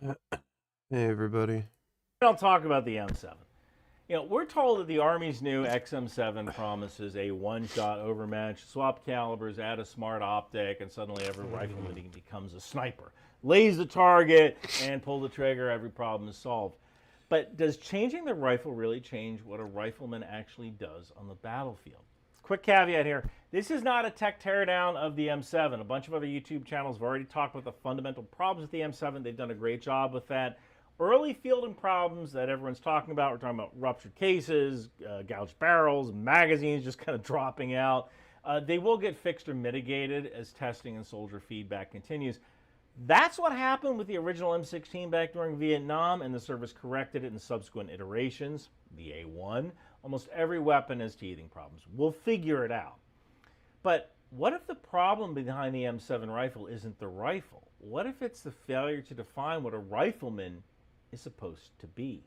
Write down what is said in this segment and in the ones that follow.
Hey everybody. I'll talk about the M7. We're told that the Army's new XM7 promises a one-shot overmatch, swap calibers, add a smart optic, and suddenly every rifleman becomes a sniper. Lays the target and pull the trigger, every problem is solved. But does changing the rifle really change what a rifleman actually does on the battlefield? Quick caveat here. This is not a tech teardown of the M7. A bunch of other YouTube channels have already talked about the fundamental problems with the M7. They've done a great job with that. Early fielding problems that everyone's talking about, we're talking about ruptured cases, gouged barrels, magazines just kind of dropping out. They will get fixed or mitigated as testing and soldier feedback continues. That's what happened with the original M16 back during Vietnam, and the service corrected it in subsequent iterations. The A1, almost every weapon has teething problems. We'll figure it out. But what if the problem behind the M7 rifle isn't the rifle? What if it's the failure to define what a rifleman is supposed to be?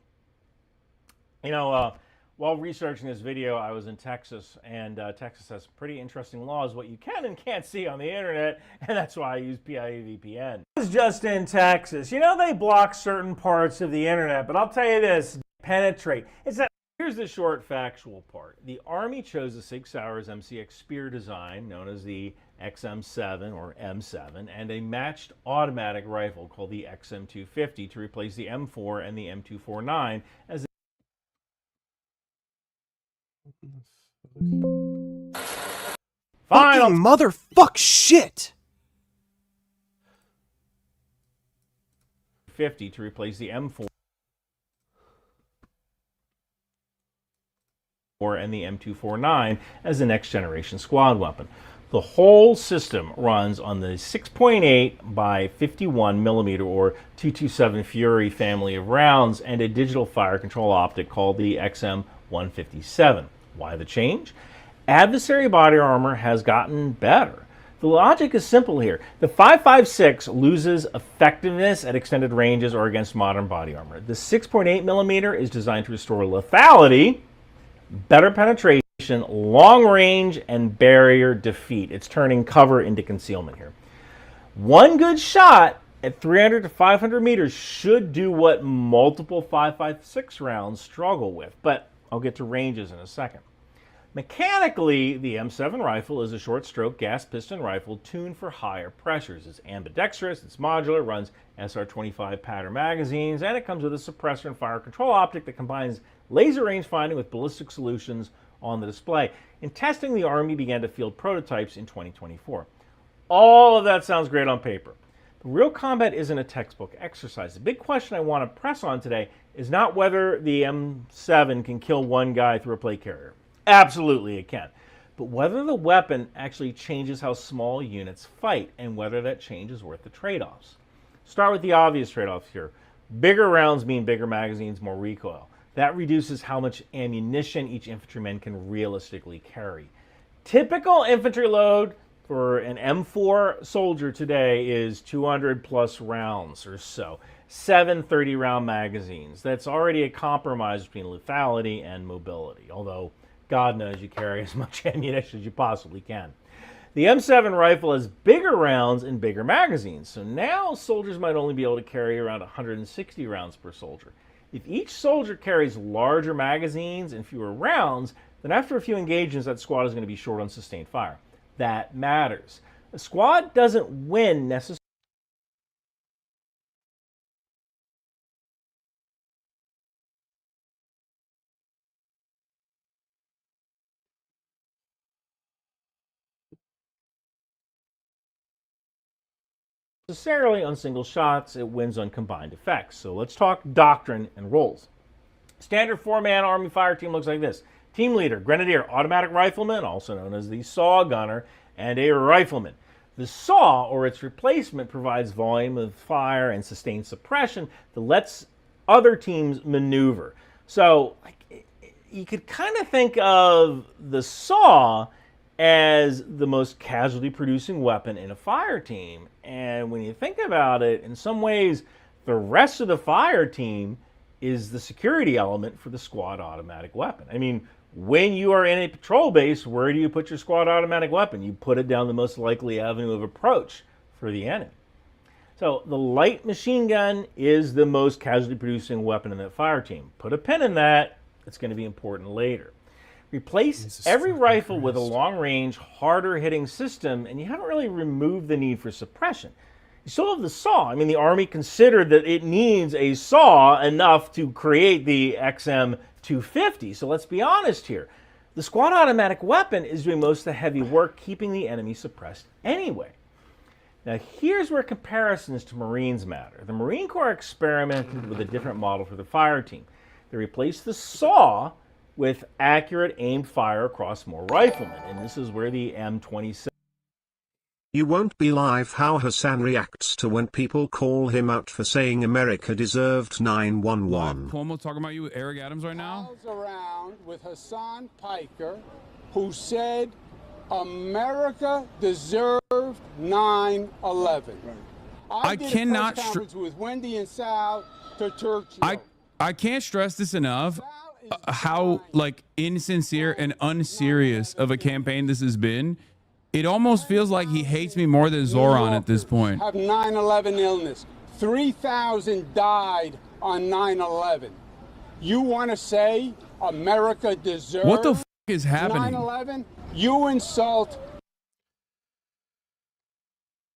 While researching this video, I was in Texas, and Texas has pretty interesting laws, what you can and can't see on the internet, and that's why I use PIA VPN. I was just in Texas. They block certain parts of the internet, but I'll tell you this, penetrate. Here's the short factual part. The Army chose the Sig Sauer's MCX Spear design, known as the XM7 or M7, and a matched automatic rifle called the XM250 to replace the M4 and the M249 as Fucking motherfuck shit! 50 to replace the M4 and the M249 as the next generation squad weapon. The whole system runs on the 6.8 by 51 millimeter or 227 Fury family of rounds and a digital fire control optic called the XM157. Why the change? Adversary body armor has gotten better. The logic is simple here. The 5.56 loses effectiveness at extended ranges or against modern body armor. The 6.8 millimeter is designed to restore lethality, better penetration, long range, and barrier defeat. It's turning cover into concealment here. One good shot at 300 to 500 meters should do what multiple 5.56 rounds struggle with, but I'll get to ranges in a second. Mechanically, the M7 rifle is a short-stroke gas piston rifle tuned for higher pressures. It's ambidextrous, it's modular, runs SR25 pattern magazines, and it comes with a suppressor and fire control optic that combines laser range finding with ballistic solutions on the display. In testing, the Army began to field prototypes in 2024. All of that sounds great on paper. The real combat isn't a textbook exercise. The big question I want to press on today is not whether the M7 can kill one guy through a plate carrier. Absolutely it can. But whether the weapon actually changes how small units fight and whether that change is worth the trade-offs. Start with the obvious trade-offs here. Bigger rounds mean bigger magazines, more recoil. That reduces how much ammunition each infantryman can realistically carry. Typical infantry load for an M4 soldier today is 200 plus rounds or so. 7 30-round magazines. That's already a compromise between lethality and mobility, although God knows you carry as much ammunition as you possibly can. The M7 rifle has bigger rounds and bigger magazines, so now soldiers might only be able to carry around 160 rounds per soldier. If each soldier carries larger magazines and fewer rounds, then after a few engagements, that squad is going to be short on sustained fire. That matters. A squad doesn't win necessarily on single shots, it wins on combined effects. So let's talk doctrine and roles. Standard 4-man Army fire team looks like this. Team leader, grenadier, automatic rifleman, also known as the saw gunner, and a rifleman. The saw, or its replacement, provides volume of fire and sustained suppression that lets other teams maneuver. So you could kind of think of the saw as the most casualty-producing weapon in a fire team. And when you think about it, in some ways, the rest of the fire team is the security element for the squad automatic weapon. I mean, when you are in a patrol base, where do you put your squad automatic weapon? You put it down the most likely avenue of approach for the enemy. So the light machine gun is the most casualty producing weapon in that fire team. Put a pin in that. It's going to be important later. Replace every rifle with a long-range, harder-hitting system, and you haven't really removed the need for suppression. You still have the saw. I mean, the Army considered that it needs a saw enough to create the XM250. So let's be honest here. The squad automatic weapon is doing most of the heavy work, keeping the enemy suppressed anyway. Now, here's where comparisons to Marines matter. The Marine Corps experimented with a different model for the fire team. They replaced the saw with accurate aimed fire across more riflemen, and this is where the M27. You won't believe how Hassan reacts to when people call him out for saying America deserved 911. Cuomo talking about you with Eric Adams right now? Around with Hassan Piker, who said America deserved 9/11. I did cannot a press conference with Wendy and Sal Turturcio. I can't stress this enough. How like insincere and unserious of a campaign this has been. It almost feels like he hates me more than Zoran at this point. Have 9/11 illness. 3,000 died on 9/11. You want to say America deserves What the f is happening? 9/11? You insult.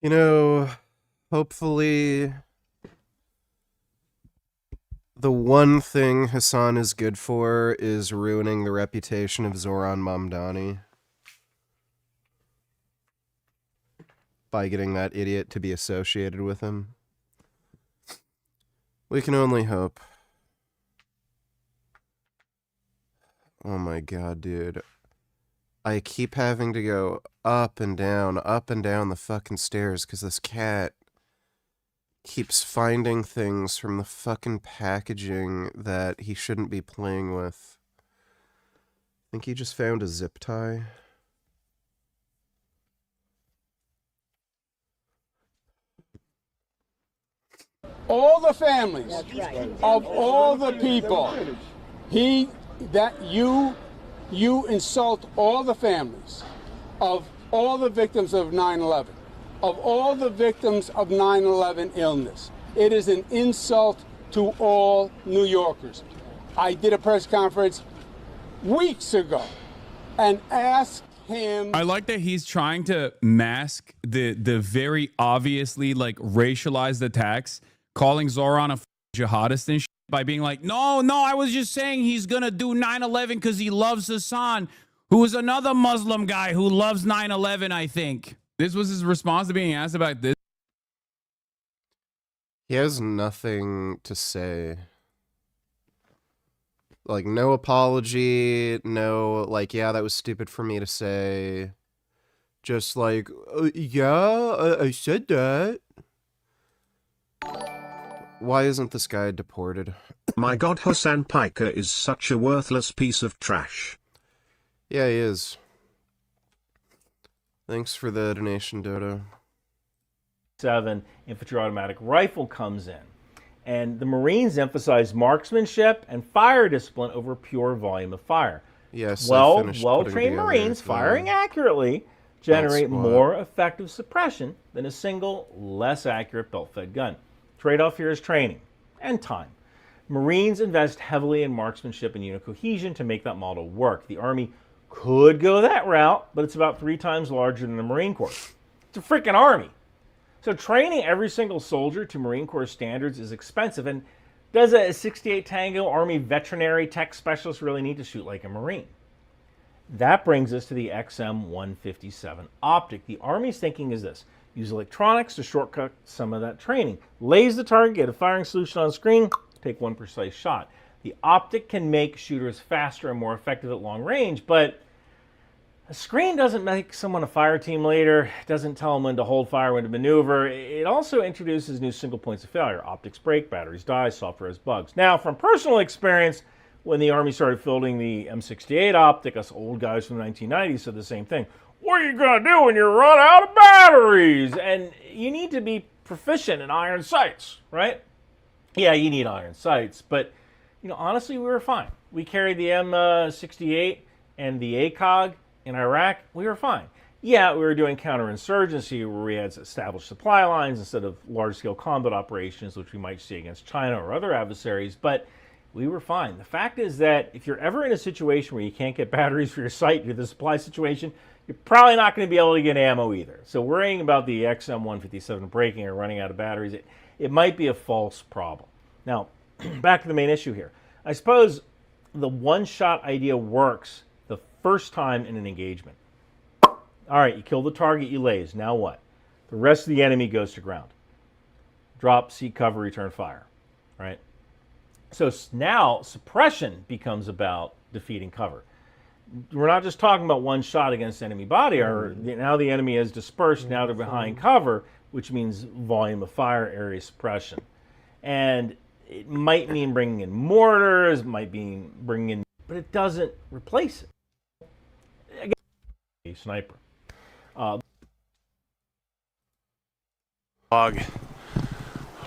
You know, hopefully the one thing Hassan is good for is ruining the reputation of Zoran Mamdani by getting that idiot to be associated with him. We can only hope. Oh my god, dude. I keep having to go up and down the fucking stairs because this cat keeps finding things from the fucking packaging that he shouldn't be playing with. I think he just found a zip tie. All the families of all the people. You insult all the families of all the victims of 9/11, of all the victims of 9/11 illness. It is an insult to all New Yorkers. I did a press conference weeks ago and asked him. I like that he's trying to mask the very obviously like racialized attacks, calling Zoran a jihadist and shit by being like, no, I was just saying he's gonna do 9/11 because he loves Hassan, who is another Muslim guy who loves 9/11, I think. This was his response to being asked about this. He has nothing to say. Like, no apology, no, like, yeah, that was stupid for me to say. Just like, I said that. Why isn't this guy deported? My god, Hassan Piker is such a worthless piece of trash. Yeah, he is. Thanks for the donation, Dodo. 7 infantry automatic rifle comes in, and the Marines emphasize marksmanship and fire discipline over pure volume of fire. Yes, well-trained Marines firing accurately generate more effective suppression than a single, less accurate belt-fed gun. Trade-off here is training and time. Marines invest heavily in marksmanship and unit cohesion to make that model work. The Army could go that route, but it's about 3 times larger than the Marine Corps. It's a freaking Army. So training every single soldier to Marine Corps standards is expensive, and does a 68 Tango Army veterinary tech specialist really need to shoot like a Marine? That brings us to the XM157 optic. The Army's thinking is this: use electronics to shortcut some of that training. Laze the target, get a firing solution on screen, take one precise shot. The optic can make shooters faster and more effective at long range, but a screen doesn't make someone a fire team leader, doesn't tell them when to hold fire, when to maneuver. It also introduces new single points of failure. Optics break, batteries die, software has bugs. Now, from personal experience, when the Army started fielding the M68 optic, us old guys from the 1990s said the same thing. What are you going to do when you run out of batteries? And you need to be proficient in iron sights, right? Yeah, you need iron sights, but honestly, we were fine. We carried the M68 and the ACOG in Iraq. We were fine. Yeah, we were doing counterinsurgency where we had established supply lines instead of large-scale combat operations, which we might see against China or other adversaries, but we were fine. The fact is that if you're ever in a situation where you can't get batteries for your site due to the supply situation, you're probably not going to be able to get ammo either. So worrying about the XM157 breaking or running out of batteries, it might be a false problem. Now, back to the main issue here. I suppose the one-shot idea works the first time in an engagement. All right, you kill the target, you laze. Now what? The rest of the enemy goes to ground. Drop, seek cover, return fire. Right? So now suppression becomes about defeating cover. We're not just talking about one shot against enemy body armor. Now the enemy is dispersed. Now they're behind cover, which means volume of fire, area suppression. And it might mean bringing in mortars, might mean bringing in, but it doesn't replace it. Again, a sniper.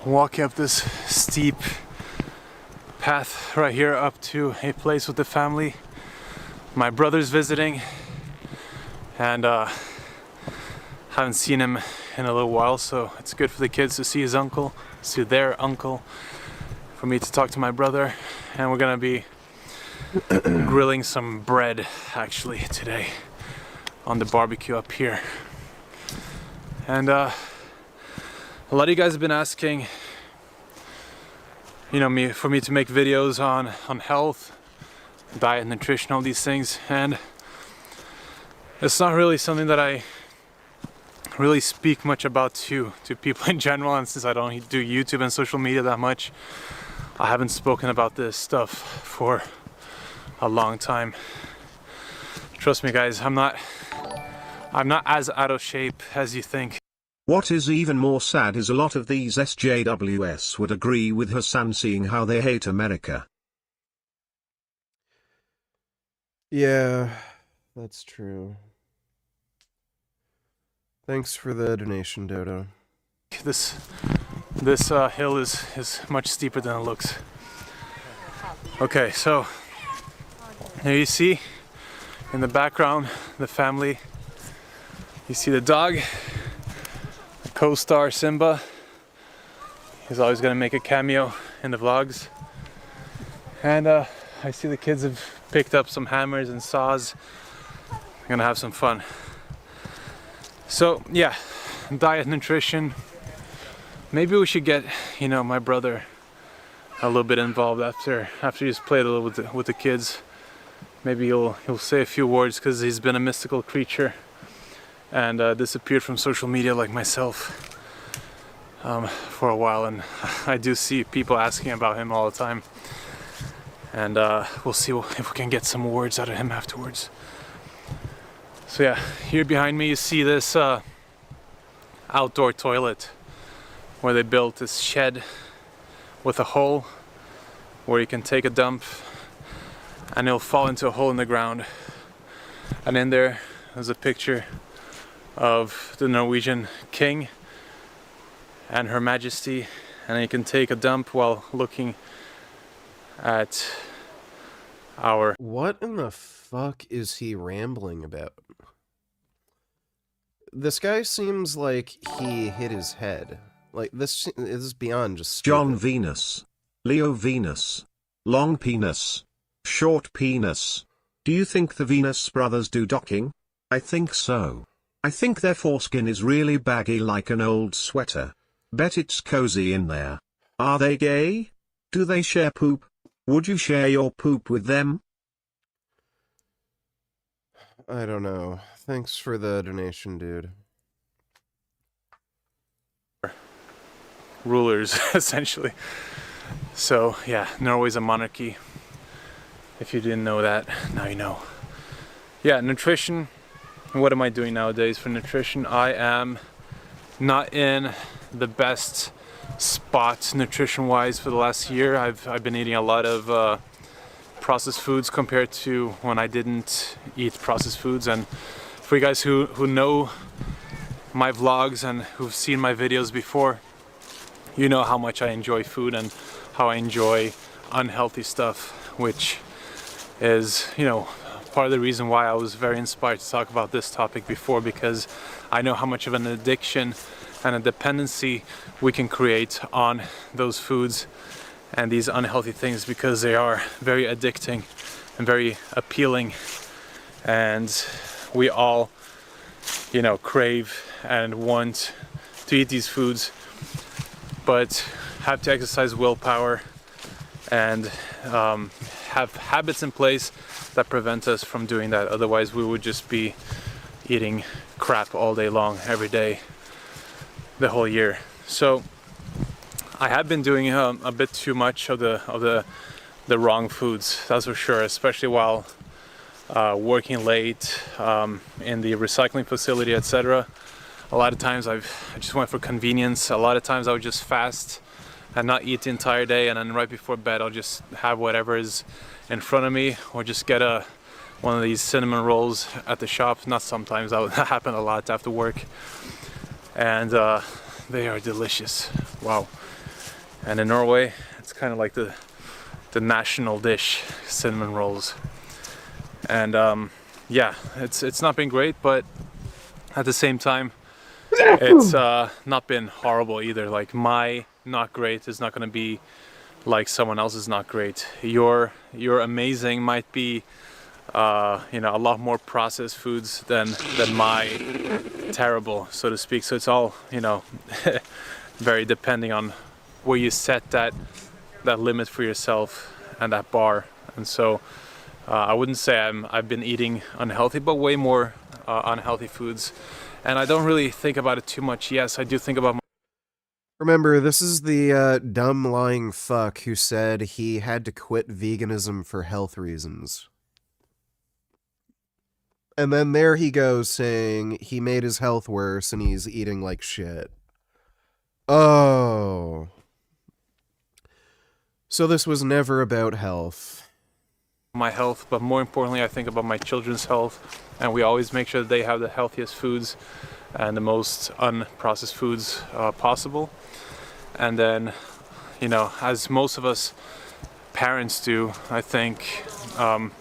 Walking up this steep path right here up to a place with the family. My brother's visiting, and haven't seen him in a little while, so it's good for the kids to see his uncle, see their uncle, for me to talk to my brother, and we're gonna be grilling some bread actually today on the barbecue up here. And a lot of you guys have been asking, you know, for me to make videos on health, diet, nutrition, all these things, and it's not really something that I really speak much about to people in general, and since I don't do YouTube and social media that much, I haven't spoken about this stuff for a long time. Trust me guys, I'm not as out of shape as you think. What is even more sad is a lot of these SJWs would agree with Hassan, seeing how they hate America. Yeah, that's true. Thanks for the donation, Dodo. This hill is much steeper than it looks. Okay, so here you see in the background the family. You see the dog, the co-star Simba. He's always gonna make a cameo in the vlogs. And I see the kids have picked up some hammers and saws. We're gonna have some fun. So yeah, diet, nutrition. Maybe we should get, you know, my brother a little bit involved after he's played a little with the kids. Maybe he'll say a few words, because he's been a mystical creature and disappeared from social media like myself for a while, and I do see people asking about him all the time, and we'll see if we can get some words out of him afterwards. So yeah, here behind me you see this outdoor toilet where they built this shed with a hole where you can take a dump and it'll fall into a hole in the ground, and in there there's a picture of the Norwegian king and Her Majesty, and you can take a dump while looking at our... What in the fuck is he rambling about? This guy seems like he hit his head. Like, this is beyond just stupid. John Venus. Leo Venus. Long penis. Short penis. Do you think the Venus brothers do docking? I think so. I think their foreskin is really baggy like an old sweater. Bet it's cozy in there. Are they gay? Do they share poop? Would you share your poop with them? I don't know. Thanks for the donation, dude. Rulers, essentially. So yeah, Norway's a monarchy. If you didn't know that, now you know. Yeah, nutrition. What am I doing nowadays for nutrition? I am not in the best spot nutrition wise for the last year. I've been eating a lot of processed foods compared to when I didn't eat processed foods. And for you guys who know my vlogs and who've seen my videos before, you know how much I enjoy food and how I enjoy unhealthy stuff, which is, you know, part of the reason why I was very inspired to talk about this topic before, because I know how much of an addiction and a dependency we can create on those foods and these unhealthy things, because they are very addicting and very appealing, and we all, you know, crave and want to eat these foods, but have to exercise willpower and have habits in place that prevent us from doing that. Otherwise we would just be eating crap all day long, every day, the whole year. So I have been doing a bit too much of the wrong foods, that's for sure, especially while working late in the recycling facility, etc. A lot of times I just went for convenience. A lot of times I would just fast and not eat the entire day, and then right before bed I'll just have whatever is in front of me, or just get one of these cinnamon rolls at the shop. Not sometimes, that happened a lot after work, and they are delicious. Wow. And in Norway it's kind of like the national dish, cinnamon rolls. And yeah, it's not been great, but at the same time it's not been horrible either. Like, my not great is not going to be like someone else's not great. Your amazing might be you know, a lot more processed foods than my terrible, so to speak. So it's all, you know, very depending on where you set that limit for yourself and that bar. And so I wouldn't say I've been eating unhealthy, but way more unhealthy foods. And I don't really think about it too much. Yes, I do think about Remember, this is the dumb lying fuck who said he had to quit veganism for health reasons. And then there he goes saying he made his health worse and he's eating like shit. Oh. So this was never about health. my health, but more importantly I think about my children's health, and we always make sure that they have the healthiest foods and the most unprocessed foods possible. And then, you know, as most of us parents do, I think, and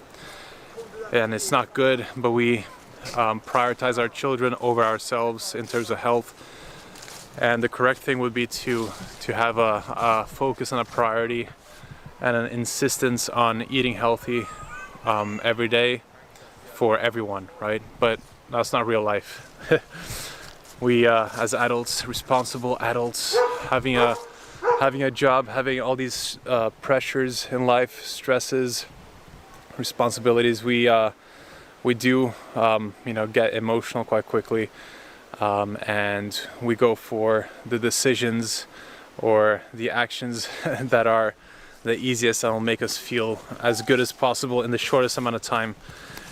it's not good, but we prioritize our children over ourselves in terms of health. And the correct thing would be to have a focus and a priority and an insistence on eating healthy every day for everyone, right? But that's not real life. We as adults, responsible adults, having a job, having all these pressures in life, stresses, responsibilities, we do you know, get emotional quite quickly, and we go for the decisions or the actions that are the easiest and will make us feel as good as possible in the shortest amount of time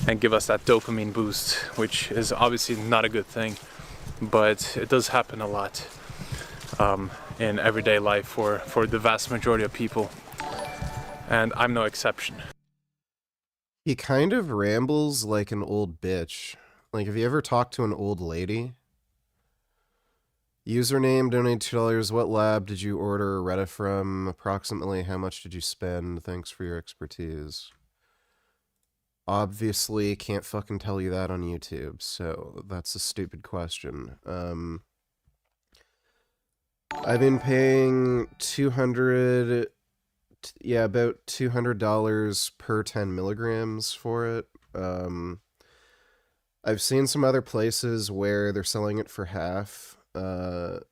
and give us that dopamine boost, which is obviously not a good thing, but it does happen a lot in everyday life for the vast majority of people, and I'm no exception. He kind of rambles like an old bitch. Like, have you ever talked to an old lady? Username, donate $2. What lab did you order Reddit from? Approximately how much did you spend? Thanks for your expertise. Obviously, can't fucking tell you that on YouTube, so that's a stupid question. I've been paying $200... Yeah, about $200 per 10 milligrams for it. I've seen some other places where they're selling it for half the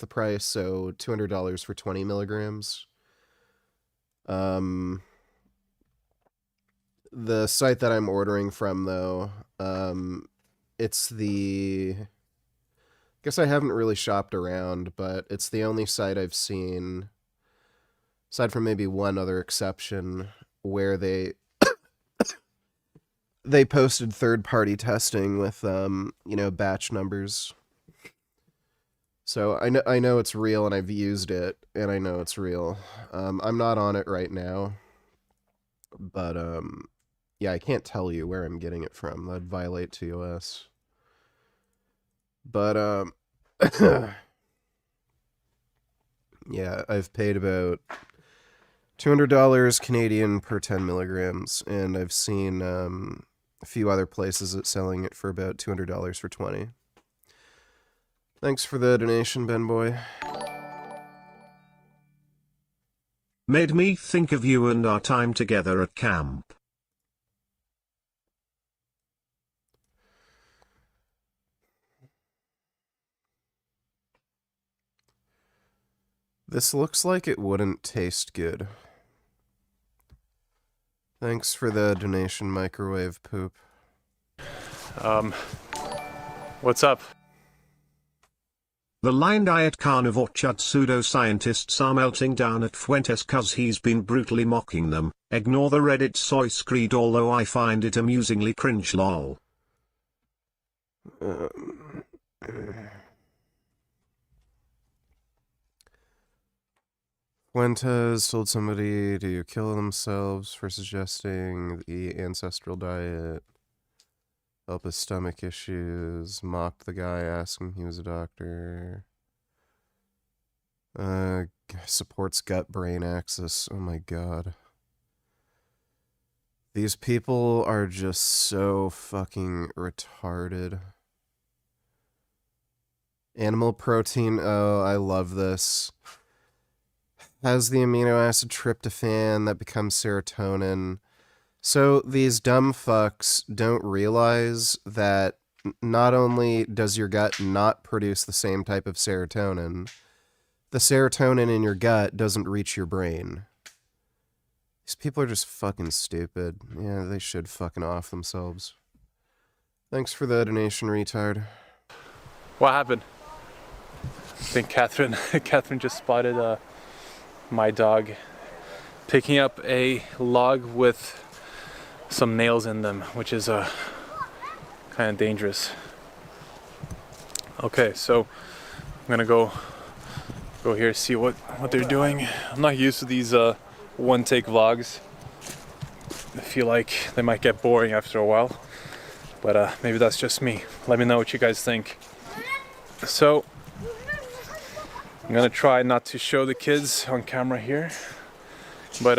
price, so $200 for 20 milligrams. The site that I'm ordering from, though, it's the... I guess I haven't really shopped around, but it's the only site I've seen, aside from maybe one other exception, where they posted third-party testing with, you know, batch numbers. So I know it's real, and I've used it, and I know it's real. I'm not on it right now, but yeah, I can't tell you where I'm getting it from. That'd violate TOS. But yeah, I've paid about $200 Canadian per 10 milligrams, and I've seen a few other places that selling it for about $200 for 20. Thanks for the donation, Ben Boy. Made me think of you and our time together at camp. This looks like it wouldn't taste good. Thanks for the donation, Microwave Poop. What's up? The line diet carnivore chud pseudoscientists are melting down at Fuentes cause he's been brutally mocking them. Ignore the Reddit soy screed, although I find it amusingly cringe lol. Fuentes told somebody to kill themselves for suggesting the ancestral diet. Help his stomach issues. Mocked the guy asking he was a doctor. Supports gut-brain axis. Oh my god. These people are just so fucking retarded. Animal protein. Oh, I love this. Has the amino acid tryptophan that becomes serotonin. So these dumb fucks don't realize that not only does your gut not produce the same type of serotonin, the serotonin in your gut doesn't reach your brain. These people are just fucking stupid. Yeah, they should fucking off themselves. Thanks for the donation, retard. What happened? I think Catherine just spotted my dog picking up a log with some nails in them, which is kind of dangerous. Okay, so I'm gonna go here, see what they're doing. I'm not used to these one-take vlogs. I feel like they might get boring after a while, but maybe that's just me. Let me know what you guys think. So I'm gonna try not to show the kids on camera here, but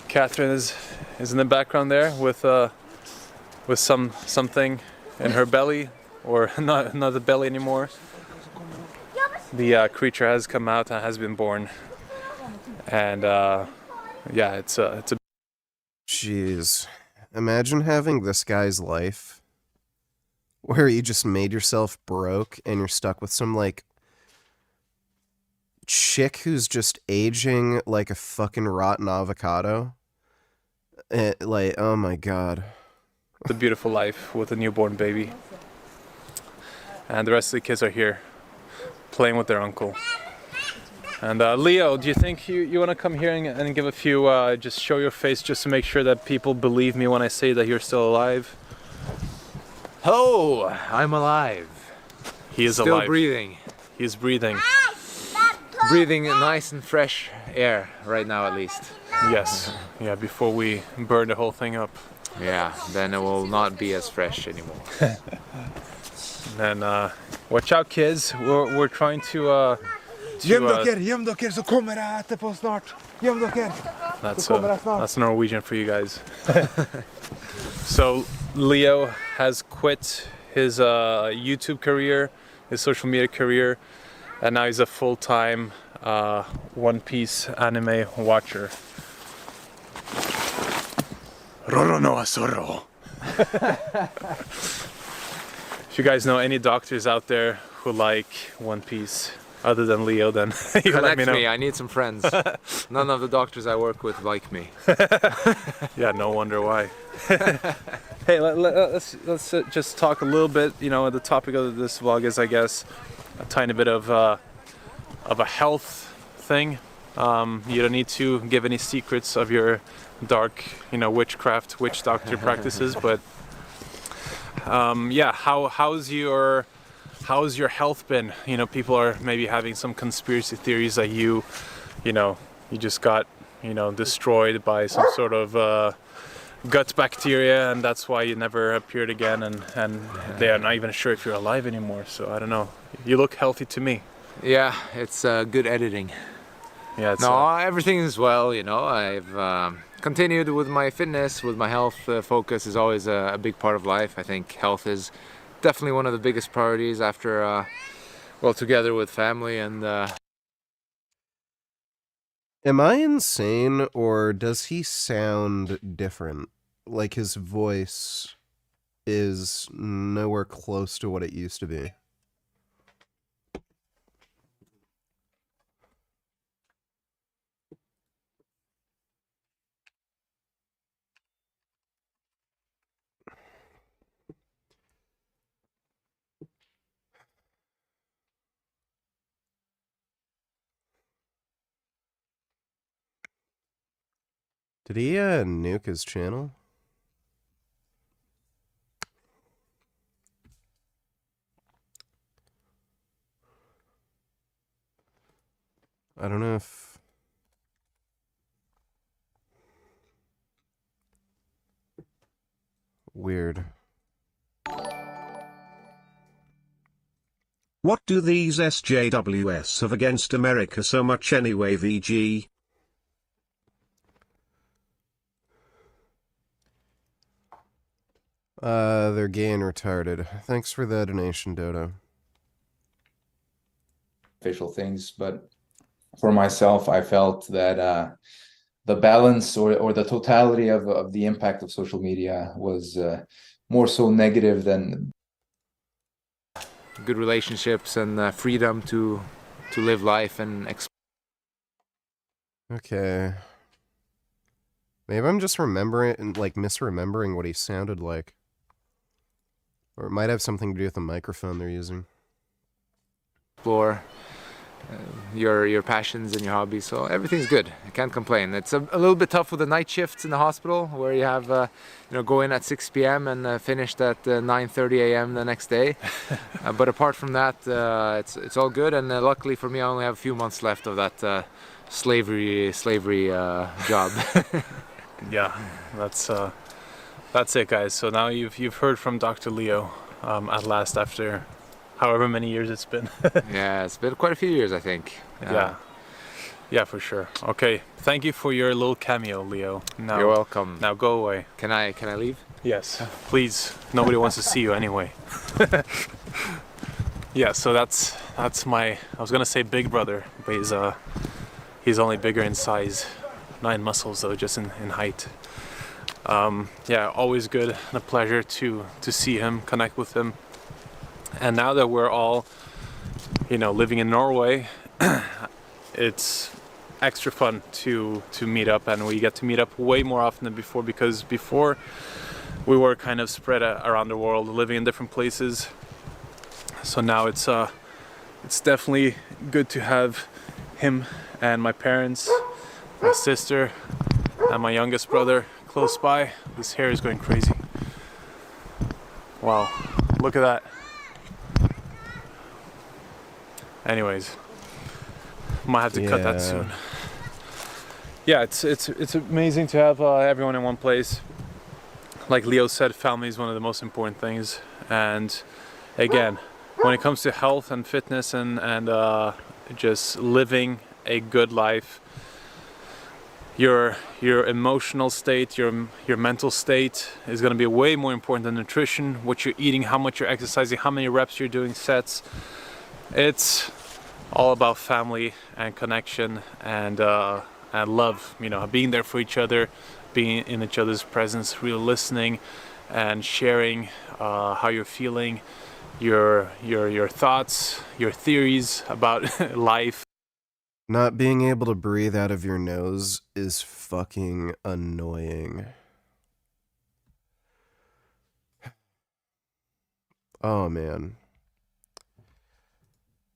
Catherine is in the background there with something in her belly, or not the belly anymore. The creature has come out and has been born, and yeah, it's a. Jeez, imagine having this guy's life, where you just made yourself broke and you're stuck with some like chick who's just aging like a fucking rotten avocado. Like, oh my god. The beautiful life with a newborn baby. And the rest of the kids are here playing with their uncle. And Leo, do you think you want to come here and give a few, just show your face just to make sure that people believe me when I say that you're still alive? Oh, I'm alive. He is Still alive. breathing. He is breathing. Breathing nice and fresh air right now, at least. Yes. Yeah, before we burn the whole thing up. Yeah, then it will not be as fresh anymore. And watch out, kids. We're trying to Göm dere, så kommer jeg etterpå snart. Göm dere. That's Norwegian for you guys. So Leo has quit his YouTube career, his social media career, and now he's a full-time One Piece anime watcher. Roro no Asoro. If you guys know any doctors out there who like One Piece other than Leo, then you let me Connect know. me, I need some friends. None of the doctors I work with like me. Yeah, no wonder why. Hey, let's just talk a little bit. You know, the topic of this vlog is, I guess, a tiny bit of a health thing. You don't need to give any secrets of your dark, witchcraft, witch doctor practices, but yeah, how's your health been? People are maybe having some conspiracy theories that you just got destroyed by some sort of gut bacteria, and that's why you never appeared again, and they are not even sure if you're alive anymore. So I don't know. You look healthy to me. Yeah, it's good editing. Yeah, it's, No, everything is well, you know. I've continued with my fitness, with my health. Focus is always a big part of life. I think health is definitely one of the biggest priorities after, well, together with family and... Am I insane, or does he sound different? Like his voice is nowhere close to what it used to be. Did he nuke his channel? I don't know if... Weird. What do these SJWs have against America so much anyway, VG? They're gay and retarded. Thanks for the donation, Dodo. Official things, but for myself, I felt that the balance or the totality of the impact of social media was more so negative than good relationships and freedom to live life and Okay. Maybe I'm just remembering and like misremembering what he sounded like. Or it might have something to do with the microphone they're using. explore your passions and your hobbies. So everything's good. I can't complain. It's a little bit tough with the night shifts in the hospital, where you have go in at 6 p.m. and finished at 9:30 a.m. the next day. But apart from that, it's all good. And luckily for me, I only have a few months left of that slavery job. yeah, that's it, guys. So now you've heard from Dr. Leo at last, after however many years it's been. Yeah, it's been quite a few years, I think. Yeah, for sure. Okay, thank you for your little cameo, Leo. Now, you're welcome. Now go away. Can I leave? Yes, please. Nobody wants to see you anyway. Yeah, so that's my, I was gonna say big brother, but he's only bigger in size, not in muscles though, just in height. Yeah, always good and a pleasure to see him, connect with him. And now that we're all, living in Norway, it's extra fun to meet up, and we get to meet up way more often than before, because before we were kind of spread around the world, living in different places. So now it's definitely good to have him and my parents, my sister, and my youngest brother close by. This hair is going crazy. Wow, look at that. Anyways, might have to cut that soon. Yeah, it's amazing to have everyone in one place. Like Leo said, family is one of the most important things. And again, when it comes to health and fitness and just living a good life, your emotional state, your mental state is going to be way more important than nutrition. What you're eating, how much you're exercising, how many reps you're doing, sets. It's all about family and connection and love. Being there for each other, being in each other's presence, really listening and sharing how you're feeling, your thoughts, your theories about life. Not being able to breathe out of your nose is fucking annoying. Oh man.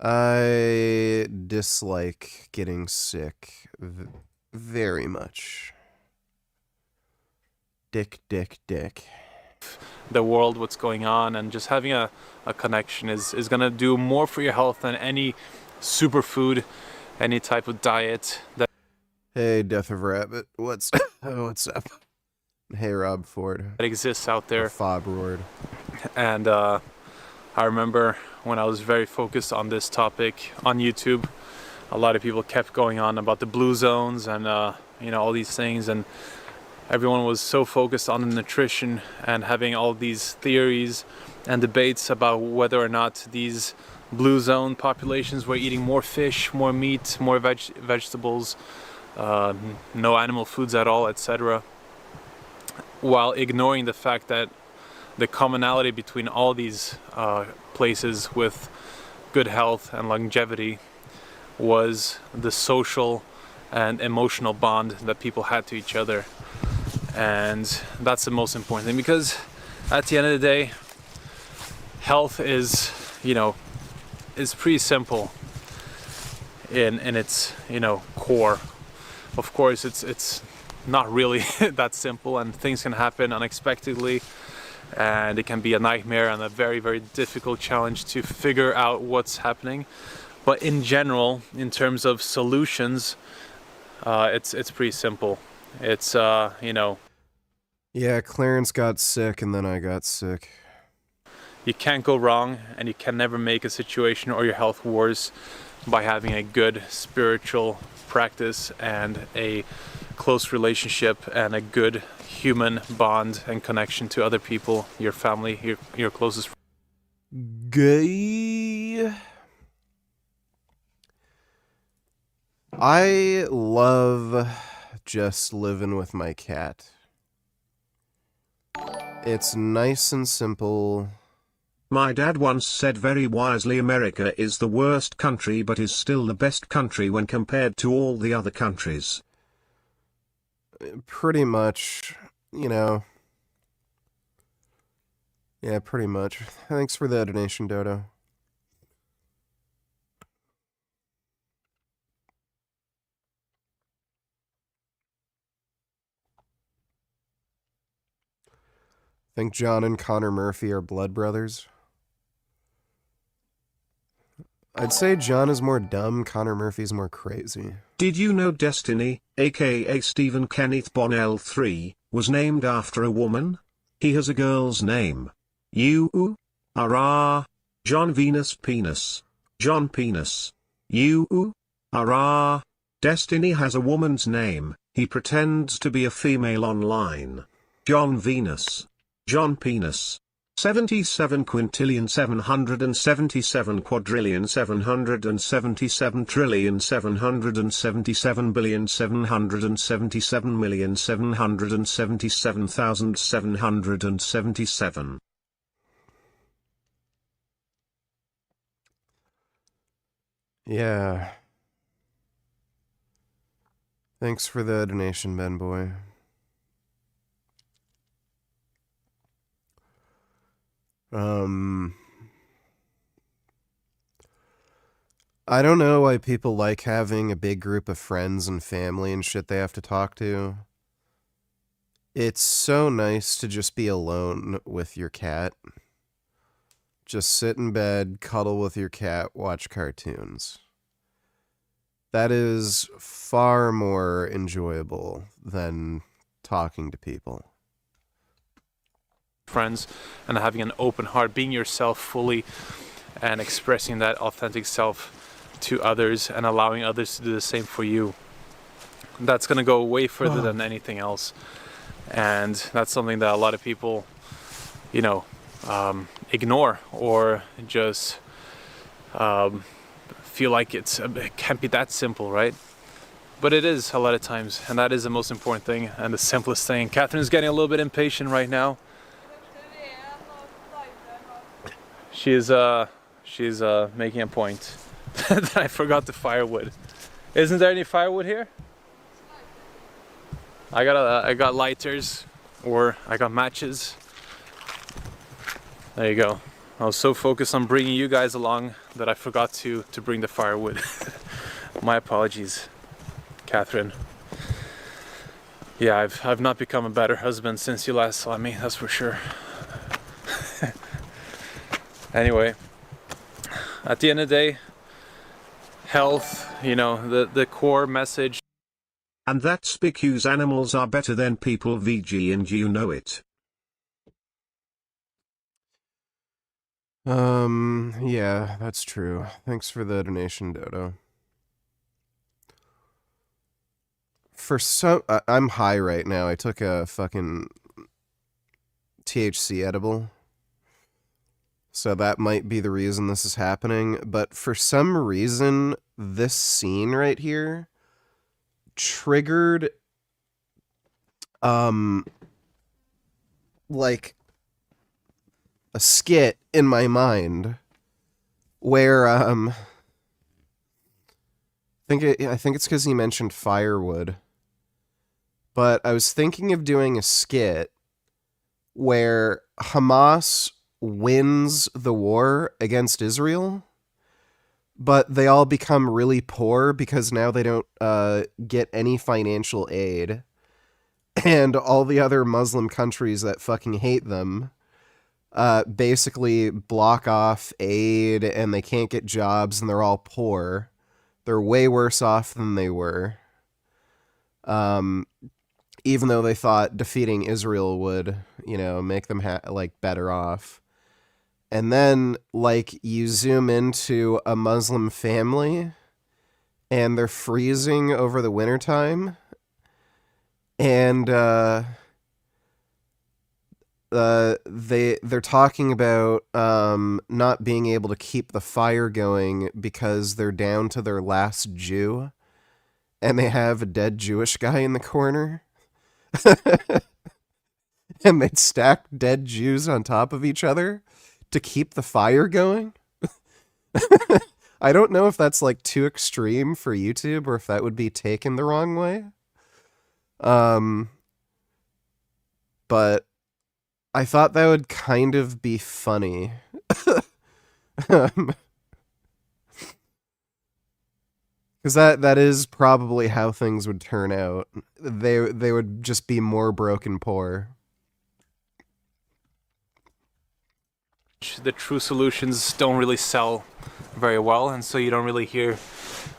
I dislike getting sick very much. Dick. The world, what's going on, and just having a connection is gonna do more for your health than any superfood, any type of diet. Hey, Death of Rabbit, what's up? Hey, Rob Ford. That exists out there. Fob roared. And I remember when I was very focused on this topic on YouTube, a lot of people kept going on about the blue zones and all these things, and everyone was so focused on the nutrition and having all these theories and debates about whether or not these blue zone populations were eating more fish, more meat, more vegetables, no animal foods at all, etc., while ignoring the fact that the commonality between all these places with good health and longevity was the social and emotional bond that people had to each other. And that's the most important thing, because at the end of the day, health is, is pretty simple in its, core. Of course, it's not really that simple, and things can happen unexpectedly, and it can be a nightmare and a very, very difficult challenge to figure out what's happening. But in general, in terms of solutions, it's pretty simple. It's Yeah, Clarence got sick and then I got sick. You can't go wrong, and you can never make a situation or your health worse by having a good spiritual practice and a close relationship and a good human bond and connection to other people, your family, your closest friends. Gay. I love just living with my cat. It's nice and simple. My dad once said very wisely, America is the worst country but is still the best country when compared to all the other countries. Pretty much, Yeah, pretty much. Thanks for the donation, Dodo. Think John and Connor Murphy are blood brothers? I'd say John is more dumb, Connor Murphy's more crazy. Did you know Destiny, aka Stephen Kenneth Bonnell III, was named after a woman? He has a girl's name. U-R-R. John Venus Penis. John Penis. U-R-R. Destiny has a woman's name. He pretends to be a female online. John Venus. John Penis. 77 quintillion 777 quadrillion 777 trillion 777 billion 777 million 777,777. Yeah. Thanks for the donation, Ben Boy. I don't know why people like having a big group of friends and family and shit they have to talk to. It's so nice to just be alone with your cat. Just sit in bed, cuddle with your cat, watch cartoons. That is far more enjoyable than talking to people. Friends, and having an open heart, being yourself fully and expressing that authentic self to others and allowing others to do the same for you. That's going to go way further than anything else. And that's something that a lot of people, ignore or just feel like it can't be that simple, right? But it is a lot of times, and that is the most important thing and the simplest thing. Catherine's getting a little bit impatient right now. She's making a point that I forgot the firewood. Isn't there any firewood here? I got lighters, or I got matches. There you go. I was so focused on bringing you guys along that I forgot to bring the firewood. My apologies, Catherine. Yeah, I've not become a better husband since you last saw me, that's for sure. Anyway, at the end of the day, health, the core message. And that's because animals are better than people, VG, and you know it. Yeah, that's true. Thanks for the donation, Dodo. for some, I'm high right now. I took a fucking THC edible. So that might be the reason this is happening. But for some reason, this scene right here triggered, like a skit in my mind where, I think it's because he mentioned firewood. But I was thinking of doing a skit where Hamas wins the war against Israel, but they all become really poor because now they don't get any financial aid. And all the other Muslim countries that fucking hate them basically block off aid, and they can't get jobs, and they're all poor. They're way worse off than they were. Even though they thought defeating Israel would, make them better off. And then, you zoom into a Muslim family, and they're freezing over the wintertime, and they're talking about not being able to keep the fire going because they're down to their last Jew, and they have a dead Jewish guy in the corner. And they'd stack dead Jews on top of each other to keep the fire going. I don't know if that's too extreme for YouTube or if that would be taken the wrong way. But I thought that would kind of be funny. Because that is probably how things would turn out. They would just be more broken poor. The true solutions don't really sell very well, and so you don't really hear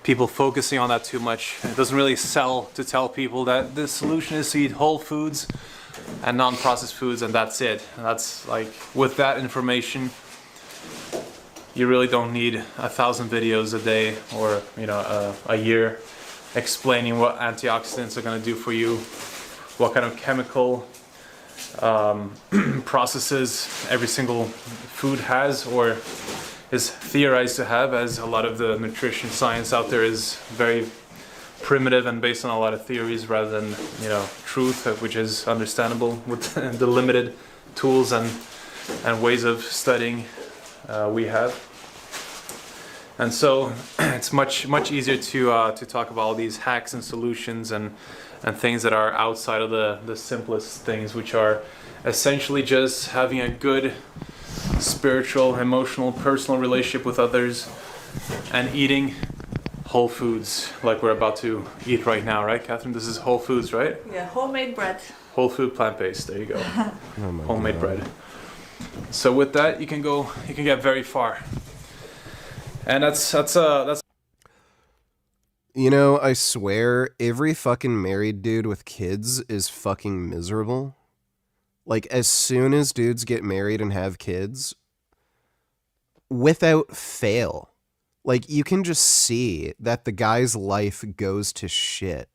people focusing on that too much. It doesn't really sell to tell people that the solution is to eat whole foods and non-processed foods, and that's it. And that's with that information, you really don't need 1,000 videos a day or a year explaining what antioxidants are going to do for you, what kind of chemical processes every single food has or is theorized to have, as a lot of the nutrition science out there is very primitive and based on a lot of theories rather than truth, which is understandable with the limited tools and ways of studying we have. And so it's much easier to talk about all these hacks and solutions and things that are outside of the simplest things, which are essentially just having a good spiritual, emotional, personal relationship with others and eating whole foods like we're about to eat right now, right, Catherine? This is whole foods, right? Yeah, homemade bread. Whole food, plant-based. There you go. Oh Homemade bread. So with that, you can get very far. And that's I swear every fucking married dude with kids is fucking miserable. As soon as dudes get married and have kids, without fail, you can just see that the guy's life goes to shit.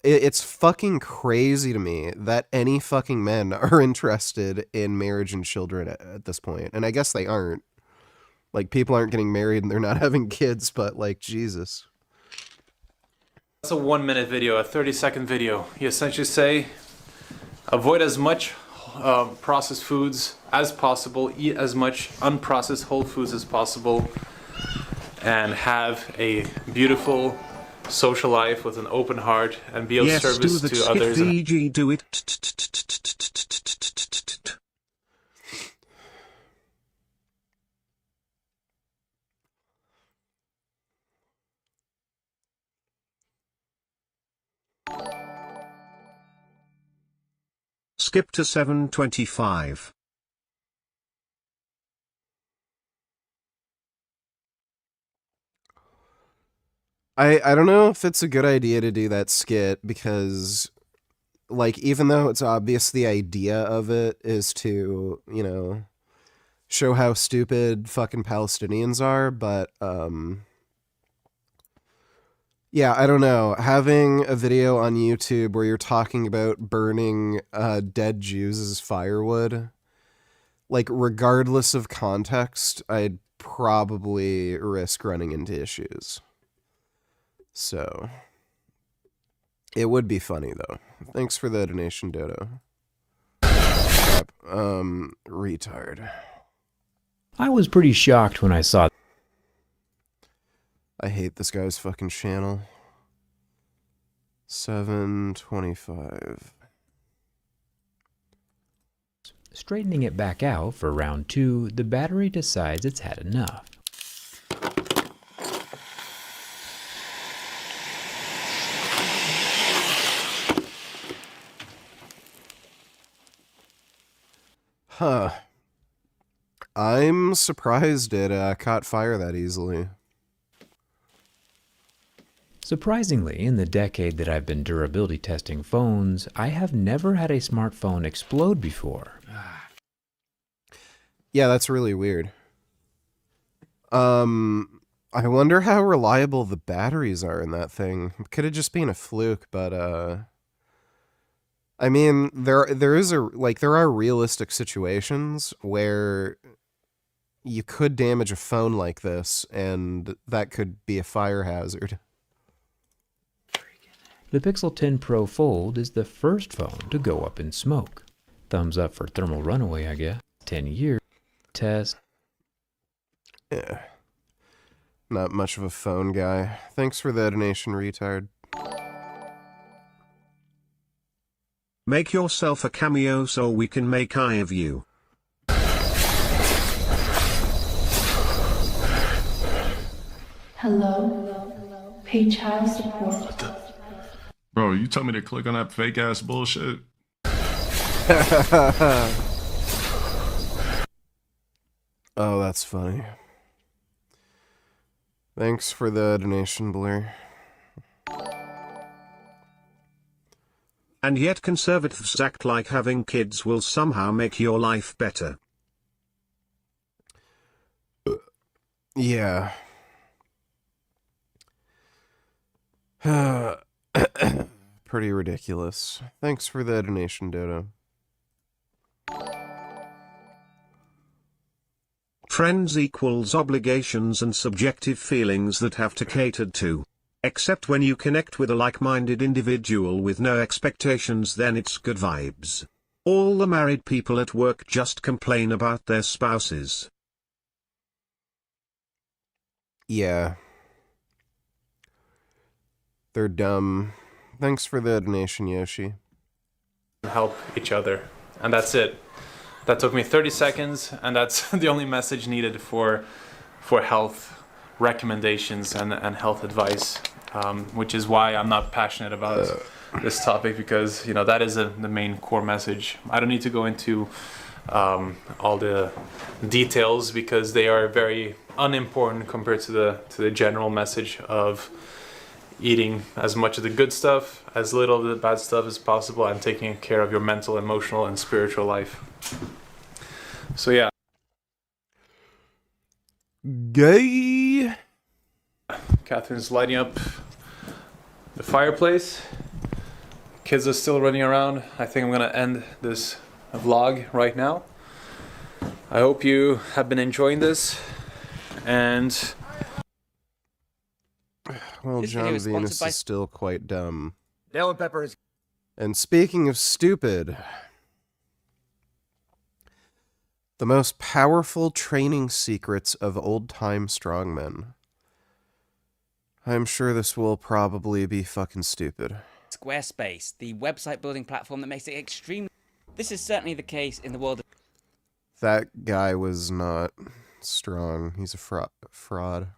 It's fucking crazy to me that any fucking men are interested in marriage and children at this point. And I guess they aren't. People aren't getting married and they're not having kids, but Jesus. That's a 1-minute video, a 30-second video. You essentially say, avoid as much processed foods as possible, eat as much unprocessed whole foods as possible, and have a beautiful social life with an open heart and be of service to others. VG, do it. Skip to 7:25. I don't know if it's a good idea to do that skit because, even though it's obvious the idea of it is to, show how stupid fucking Palestinians are, but, Yeah, I don't know. Having a video on YouTube where you're talking about burning dead Jews as firewood, like, regardless of context, I'd probably risk running into issues. So, it would be funny, though. Thanks for the donation, Dodo. Crap. Retard. I was pretty shocked when I saw. I hate this guy's fucking channel. 725. Straightening it back out for round 2, the battery decides it's had enough. Huh. I'm surprised it caught fire that easily. Surprisingly, in the decade that I've been durability testing phones, I have never had a smartphone explode before. Yeah, that's really weird. I wonder how reliable the batteries are in that thing. It could have just been a fluke, but I mean, there are realistic situations where you could damage a phone like this, and that could be a fire hazard. The Pixel 10 Pro Fold is the first phone to go up in smoke. Thumbs up for thermal runaway, I guess. 10 years. Test. Yeah. Not much of a phone guy. Thanks for the donation, retard. Make yourself a cameo so we can make eye of you. Hello? Pay child support. Bro, you told me to click on that fake ass bullshit. Oh, that's funny. Thanks for the donation, Blair. And yet conservatives act like having kids will somehow make your life better. Yeah. Pretty ridiculous. Thanks for the donation, Dodo. Friends equals obligations and subjective feelings that have to catered to. Except when you connect with a like-minded individual with no expectations, then it's good vibes. All the married people at work just complain about their spouses. Yeah. They're dumb. Thanks for the donation, Yoshi. Help each other, and that's it. That took me 30 seconds, and that's the only message needed for health recommendations and health advice, which is why I'm not passionate about this topic, because that is the main core message. I don't need to go into all the details because they are very unimportant compared to the general message of eating as much of the good stuff, as little of the bad stuff as possible, and taking care of your mental, emotional, and spiritual life. So yeah. Gay. Catherine's lighting up the fireplace. Kids are still running around. I think I'm gonna end this vlog right now. I hope you have been enjoying this, and well, John Venus is still quite dumb. Yellow peppers. And speaking of stupid, the most powerful training secrets of old-time strongmen. I'm sure this will probably be fucking stupid. Squarespace, the website building platform that makes it extremely... This is certainly the case in the world of... That guy was not strong. He's a fraud.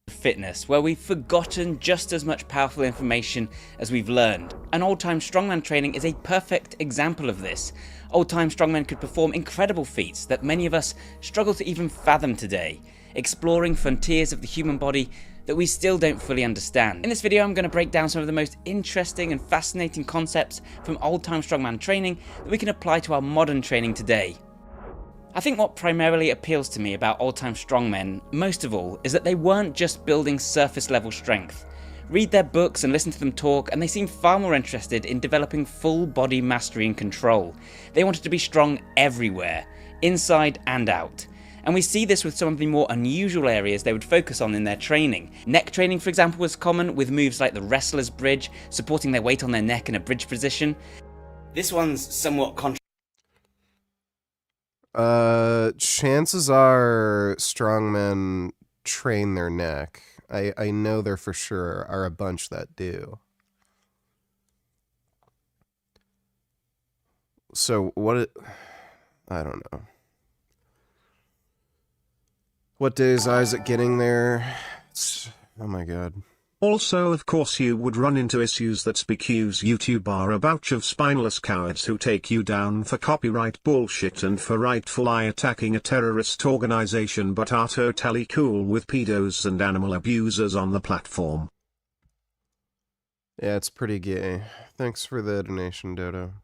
Fitness, where we've forgotten just as much powerful information as we've learned. And old-time strongman training is a perfect example of this. Old-time strongmen could perform incredible feats that many of us struggle to even fathom today, exploring frontiers of the human body that we still don't fully understand. In this video, I'm going to break down some of the most interesting and fascinating concepts from old-time strongman training that we can apply to our modern training today. I think what primarily appeals to me about old-time strongmen, most of all, is that they weren't just building surface-level strength. Read their books and listen to them talk, and they seem far more interested in developing full body mastery and control. They wanted to be strong everywhere, inside and out. And we see this with some of the more unusual areas they would focus on in their training. Neck training, for example, was common, with moves like the wrestler's bridge, supporting their weight on their neck in a bridge position. This one's somewhat chances are strongmen train their neck. I know there for sure are a bunch that do. So I don't know. What day is Isaac getting there? Oh my god. Also, of course, you would run into issues that SpeakU's YouTube are a bunch of spineless cowards who take you down for copyright bullshit and for rightfully attacking a terrorist organization but are totally cool with pedos and animal abusers on the platform. Yeah, it's pretty gay. Thanks for the donation, Dodo.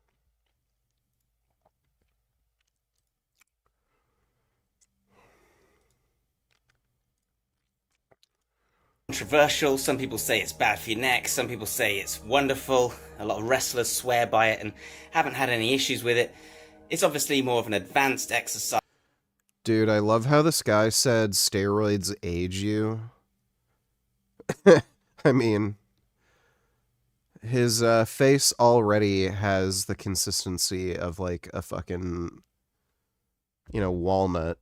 controversial. Some people say it's bad for your neck, some people say it's wonderful. A lot of wrestlers swear by it and haven't had any issues with it. It's obviously more of an advanced exercise. Dude, I love how this guy said steroids age you. I mean, his face already has the consistency of like a fucking, walnut.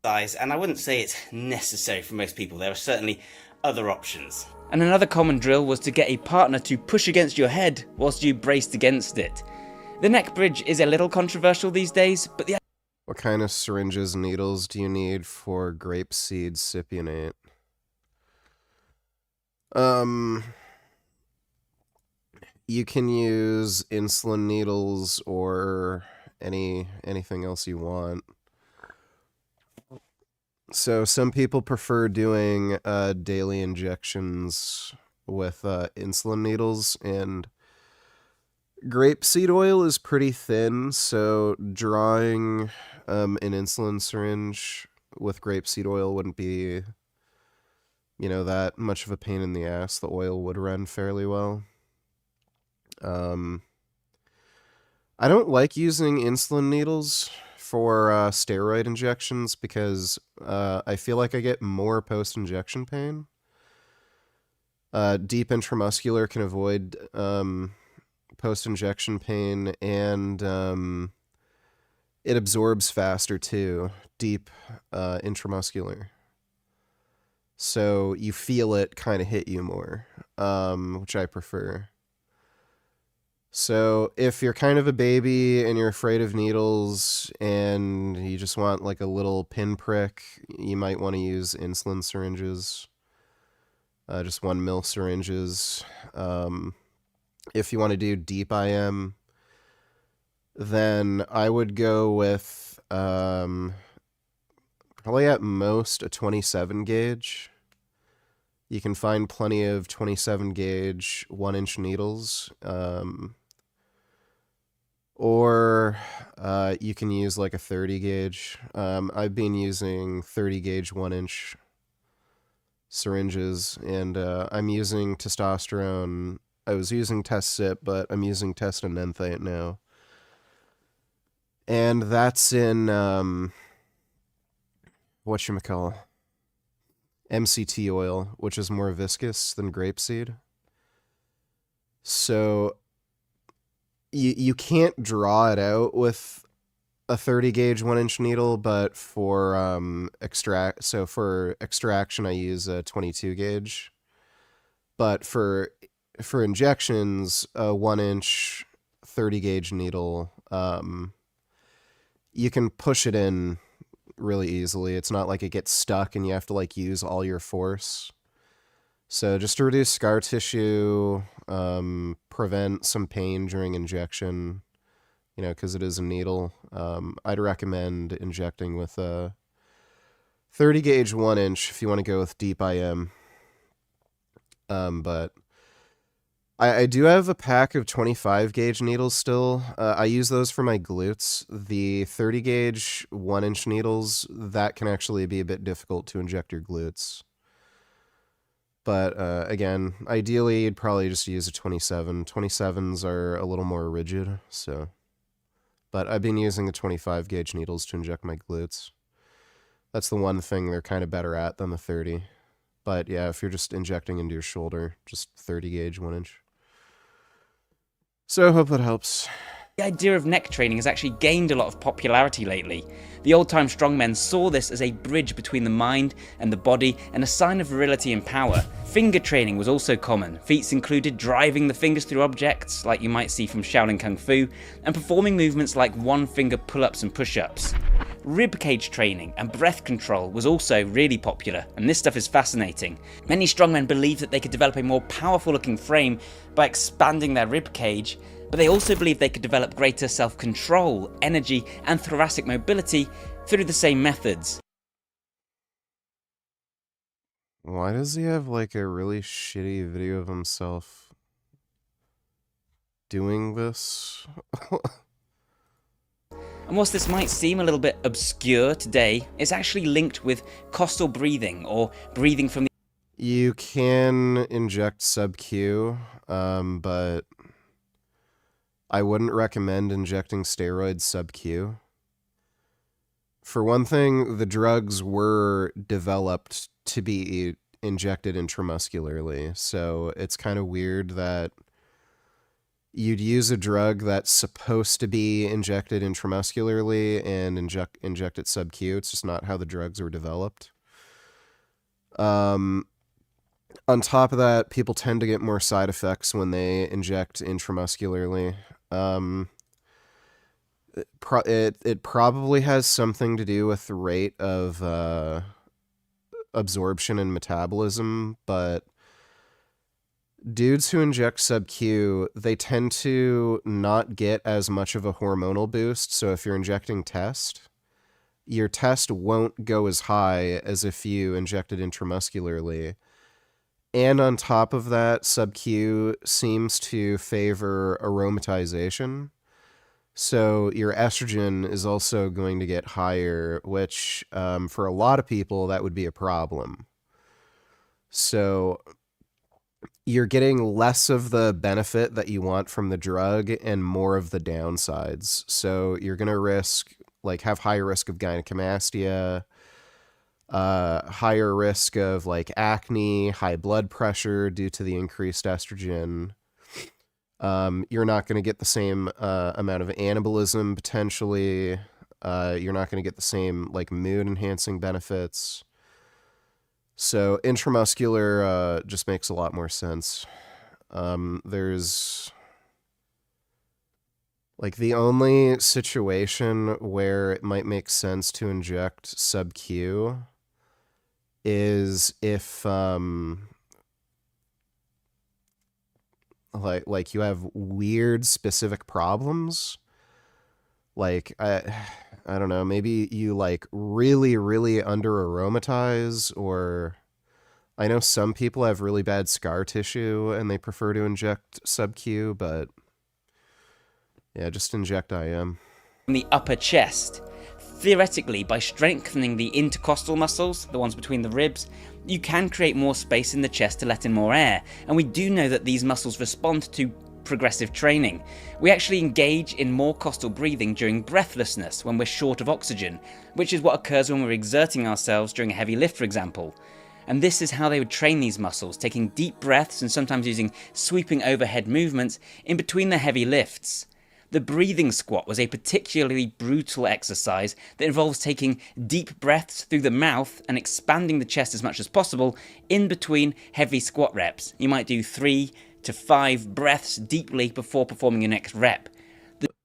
And I wouldn't say it's necessary for most people. There are certainly other options. And another common drill was to get a partner to push against your head whilst you braced against it. The neck bridge is a little controversial these days, but the... What kind of syringes and needles do you need for grapeseed cypionate? You can use insulin needles or anything else you want. So some people prefer doing daily injections with insulin needles, and grapeseed oil is pretty thin, so drawing an insulin syringe with grapeseed oil wouldn't be, that much of a pain in the ass. The oil would run fairly well. I don't like using insulin needles for steroid injections because I feel like I get more post-injection pain. Deep intramuscular can avoid post-injection pain, and it absorbs faster too, deep intramuscular. So you feel it kind of hit you more, which I prefer. So if you're kind of a baby and you're afraid of needles and you just want like a little pinprick, you might want to use insulin syringes, just 1 ml syringes. If you want to do deep IM, then I would go with probably at most a 27 gauge. You can find plenty of 27 gauge 1-inch needles. Or you can use like a 30 gauge. I've been using 30 gauge 1-inch syringes, and I'm using testosterone. I was using Test-Sip, but I'm using Testanenthate now. And that's in, whatchamacall, MCT oil, which is more viscous than grapeseed. So you can't draw it out with a 30 gauge 1-inch needle, but for extraction I use a 22 gauge. But for injections, a 1-inch 30 gauge needle, you can push it in really easily. It's not like it gets stuck and you have to like use all your force. So just to reduce scar tissue, prevent some pain during injection, because it is a needle, I'd recommend injecting with a 30 gauge 1-inch if you want to go with deep IM. But I do have a pack of 25 gauge needles still. I use those for my glutes. The 30 gauge 1-inch needles, that can actually be a bit difficult to inject your glutes. But again, ideally, you'd probably just use a 27. 27s are a little more rigid, so. But I've been using the 25 gauge needles to inject my glutes. That's the one thing they're kind of better at than the 30. But yeah, if you're just injecting into your shoulder, just 30 gauge 1-inch. So I hope that helps. The idea of neck training has actually gained a lot of popularity lately. The old-time strongmen saw this as a bridge between the mind and the body and a sign of virility and power. Finger training was also common. Feats included driving the fingers through objects, like you might see from Shaolin Kung Fu, and performing movements like one-finger pull-ups and push-ups. Ribcage training and breath control was also really popular, and this stuff is fascinating. Many strongmen believed that they could develop a more powerful looking frame by expanding their ribcage, but they also believed they could develop greater self-control, energy, and thoracic mobility through the same methods. Why does he have like a really shitty video of himself doing this? And whilst this might seem a little bit obscure today, it's actually linked with costal breathing, or breathing from the... You can inject sub-Q, but I wouldn't recommend injecting steroids sub-Q. For one thing, the drugs were developed to be injected intramuscularly, so it's kind of weird that you'd use a drug that's supposed to be injected intramuscularly and inject it sub-Q. It's just not how the drugs were developed. On top of that, people tend to get more side effects when they inject intramuscularly. It probably has something to do with the rate of absorption and metabolism, but dudes who inject sub-Q, they tend to not get as much of a hormonal boost. So if you're injecting test, your test won't go as high as if you injected intramuscularly. And on top of that, sub-Q seems to favor aromatization. So your estrogen is also going to get higher, which for a lot of people, that would be a problem. So you're getting less of the benefit that you want from the drug and more of the downsides. So you're going to have higher risk of gynecomastia, higher risk of like acne, high blood pressure due to the increased estrogen. You're not going to get the same amount of anabolism potentially. You're not going to get the same like mood enhancing benefits. So intramuscular just makes a lot more sense. There's like the only situation where it might make sense to inject sub-Q is if like you have weird specific problems. Like I don't know, maybe you like really, really under aromatize, or I know some people have really bad scar tissue and they prefer to inject sub-Q, but yeah, just inject IM. From the upper chest. Theoretically, by strengthening the intercostal muscles, the ones between the ribs, you can create more space in the chest to let in more air, and we do know that these muscles respond to progressive training. We actually engage in more costal breathing during breathlessness when we're short of oxygen, which is what occurs when we're exerting ourselves during a heavy lift, for example. And this is how they would train these muscles, taking deep breaths and sometimes using sweeping overhead movements in between the heavy lifts. The breathing squat was a particularly brutal exercise that involves taking deep breaths through the mouth and expanding the chest as much as possible in between heavy squat reps. You might do 3 to 5 breaths deeply before performing your next rep.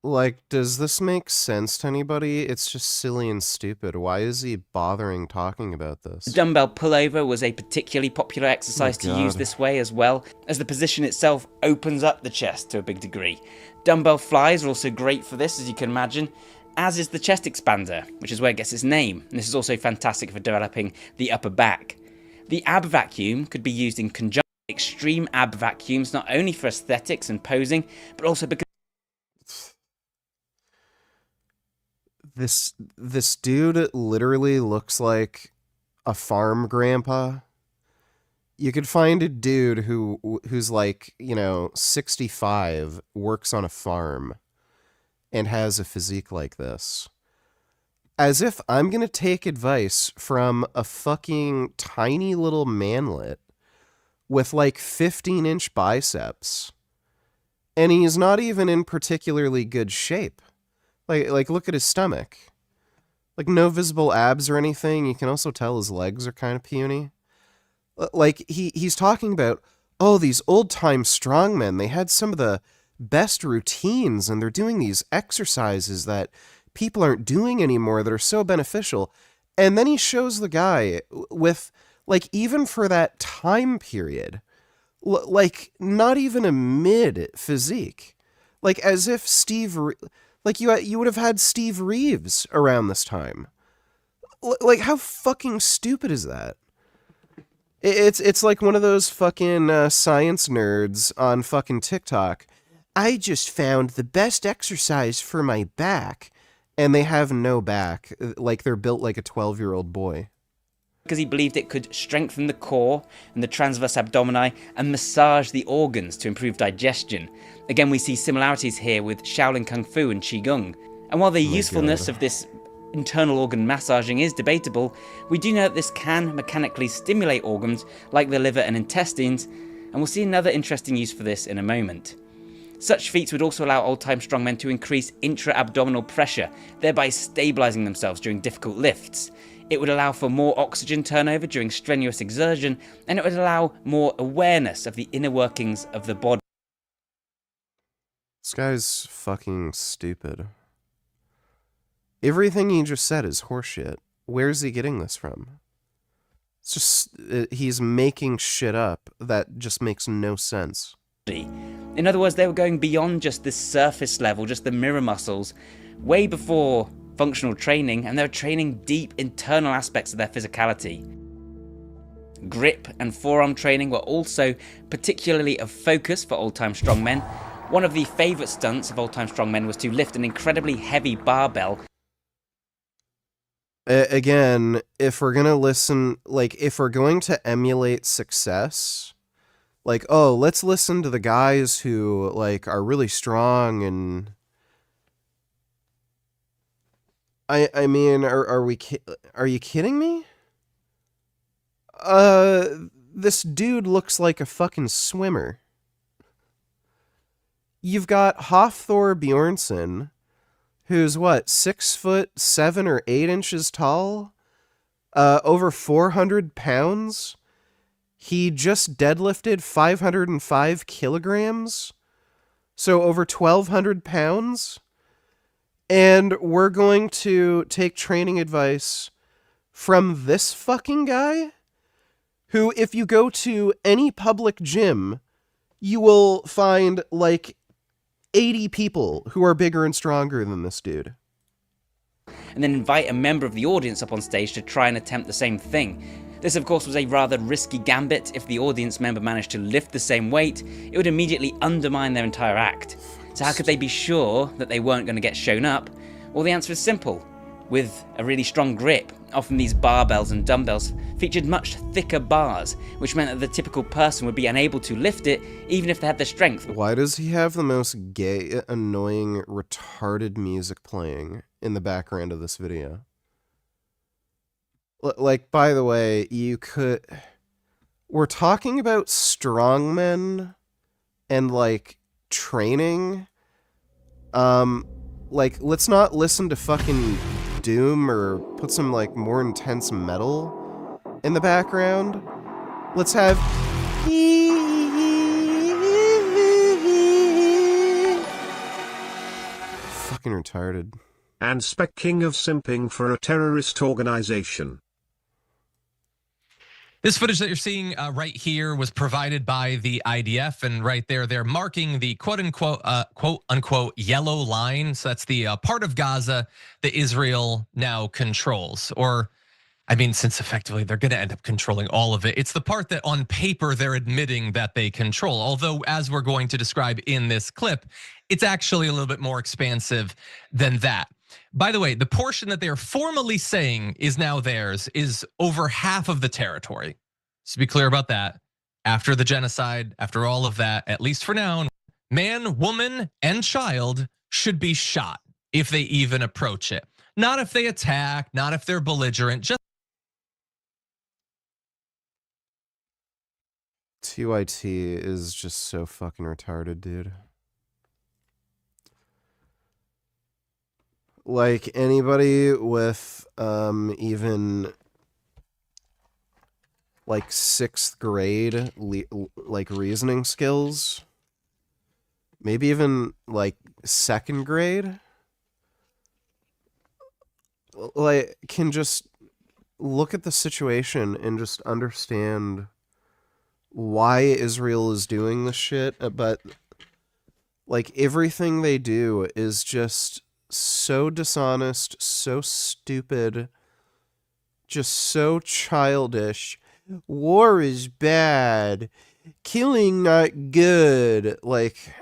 Like, does this make sense to anybody? It's just silly and stupid. Why is he bothering talking about this? The dumbbell pullover was a particularly popular exercise to use this way as well, as the position itself opens up the chest to a big degree. Dumbbell flies are also great for this, as you can imagine, as is the chest expander, which is where it gets its name, and this is also fantastic for developing the upper back. The ab vacuum could be used in conjunction with extreme ab vacuums, not only for aesthetics and posing, but also because this dude literally looks like a farm grandpa You could find a dude who's like, 65, works on a farm, and has a physique like this. As if I'm going to take advice from a fucking tiny little manlet with like 15-inch biceps. And he's not even in particularly good shape. Like look at his stomach. Like no visible abs or anything. You can also tell his legs are kind of puny. Like he's talking about, oh, these old-time strongmen, they had some of the best routines and they're doing these exercises that people aren't doing anymore that are so beneficial. And then he shows the guy with, like, even for that time period, like, not even a mid physique. Like, as if you would have had Steve Reeves around this time. Like, how fucking stupid is that? It's like one of those fucking science nerds on fucking TikTok. I just found the best exercise for my back. And they have no back, like they're built like a 12-year-old boy. Because he believed it could strengthen the core and the transverse abdomini and massage the organs to improve digestion. Again, we see similarities here with Shaolin Kung Fu and Qigong. And while the usefulness of this internal organ massaging is debatable, we do know that this can mechanically stimulate organs like the liver and intestines, and we'll see another interesting use for this in a moment. Such feats would also allow old-time strongmen to increase intra-abdominal pressure, thereby stabilising themselves during difficult lifts. It would allow for more oxygen turnover during strenuous exertion, and it would allow more awareness of the inner workings of the body. This guy's fucking stupid. Everything he just said is horseshit. Where's he getting this from? It's just, he's making shit up that just makes no sense. In other words, they were going beyond just the surface level, just the mirror muscles, way before functional training, and they were training deep internal aspects of their physicality. Grip and forearm training were also particularly of focus for old-time strongmen. One of the favourite stunts of old-time strongmen was to lift an incredibly heavy barbell. Again, if we're gonna if we're going to emulate success, like, oh, let's listen to the guys who, like, are really strong and... I mean, are you kidding me? This dude looks like a fucking swimmer. You've got Hafthor Bjornsson, who's what, 6'7" or 8 inches tall? Over 400 pounds? He just deadlifted 505 kilograms, so over 1,200 pounds. And we're going to take training advice from this fucking guy, who, if you go to any public gym, you will find like 80 people who are bigger and stronger than this dude. And then invite a member of the audience up on stage to try and attempt the same thing. This, of course, was a rather risky gambit. If the audience member managed to lift the same weight, it would immediately undermine their entire act. So how could they be sure that they weren't going to get shown up? Well, the answer is simple. With a really strong grip, often these barbells and dumbbells featured much thicker bars, which meant that the typical person would be unable to lift it, even if they had the strength. Why does he have the most gay, annoying, retarded music playing in the background of this video? Like, by the way, we're talking about strongmen and, like, training. Like, let's not listen to fucking Doom or put some, like, more intense metal in the background. Let's have... Fucking retarded. And spec king of simping for a terrorist organization. This footage that you're seeing right here was provided by the IDF, and right there, they're marking the quote unquote yellow line. So that's the part of Gaza that Israel now controls, or I mean, since effectively they're going to end up controlling all of it. It's the part that on paper they're admitting that they control. Although, as we're going to describe in this clip, it's actually a little bit more expansive than that. By the way, the portion that they're formally saying is now theirs is over half of the territory. So be clear about that. after the genocide, after all of that, at least for now, man, woman, and child should be shot if they even approach it. Not if they attack, not if they're belligerent, just TYT is just so fucking retarded, dude. Like, anybody with even like 6th grade like reasoning skills, maybe even like 2nd grade, like, can just look at the situation and just understand why Israel is doing this shit. But like, everything they do is just so dishonest, so stupid, just so childish. War is bad, killing not good. Like,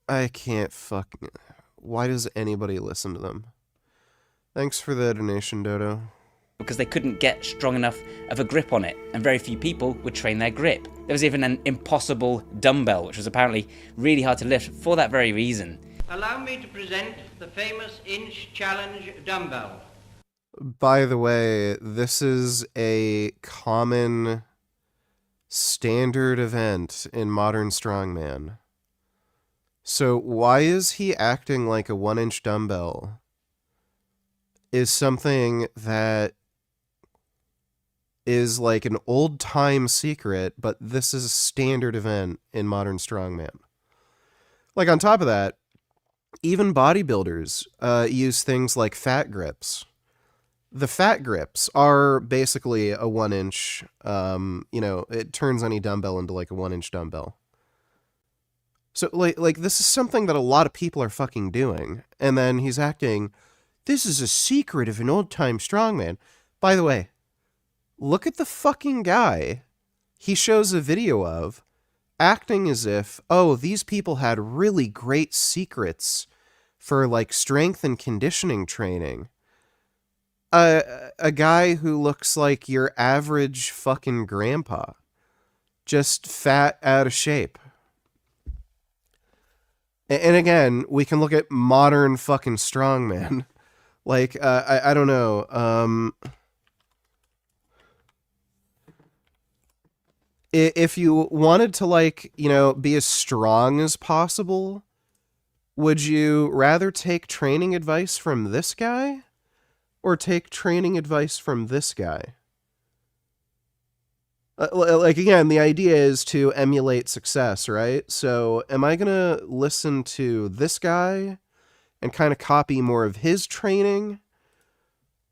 I can't fucking... Why does anybody listen to them? Thanks for the donation, Dodo. Because they couldn't get strong enough of a grip on it, and very few people would train their grip. There was even an impossible dumbbell, which was apparently really hard to lift for that very reason. Allow me to present the famous inch challenge dumbbell. By the way, this is a common standard event in modern strongman. So why is he acting like a 1-inch dumbbell is something that is like an old-time secret, but this is a standard event in modern strongman. Like, on top of that, even bodybuilders use things like fat grips. The fat grips are basically a 1-inch, it turns any dumbbell into like a 1-inch dumbbell. So like this is something that a lot of people are fucking doing. And then he's acting, this is a secret of an old-time strongman. By the way, look at the fucking guy he shows a video of acting as if, oh, these people had really great secrets for like strength and conditioning training. A guy who looks like your average fucking grandpa. Just fat, out of shape. And again, we can look at modern fucking strongman. Like, I don't know. If you wanted to, like, be as strong as possible, would you rather take training advice from this guy? Or take training advice from this guy? Like, again, the idea is to emulate success, right? So am I going to listen to this guy and kind of copy more of his training?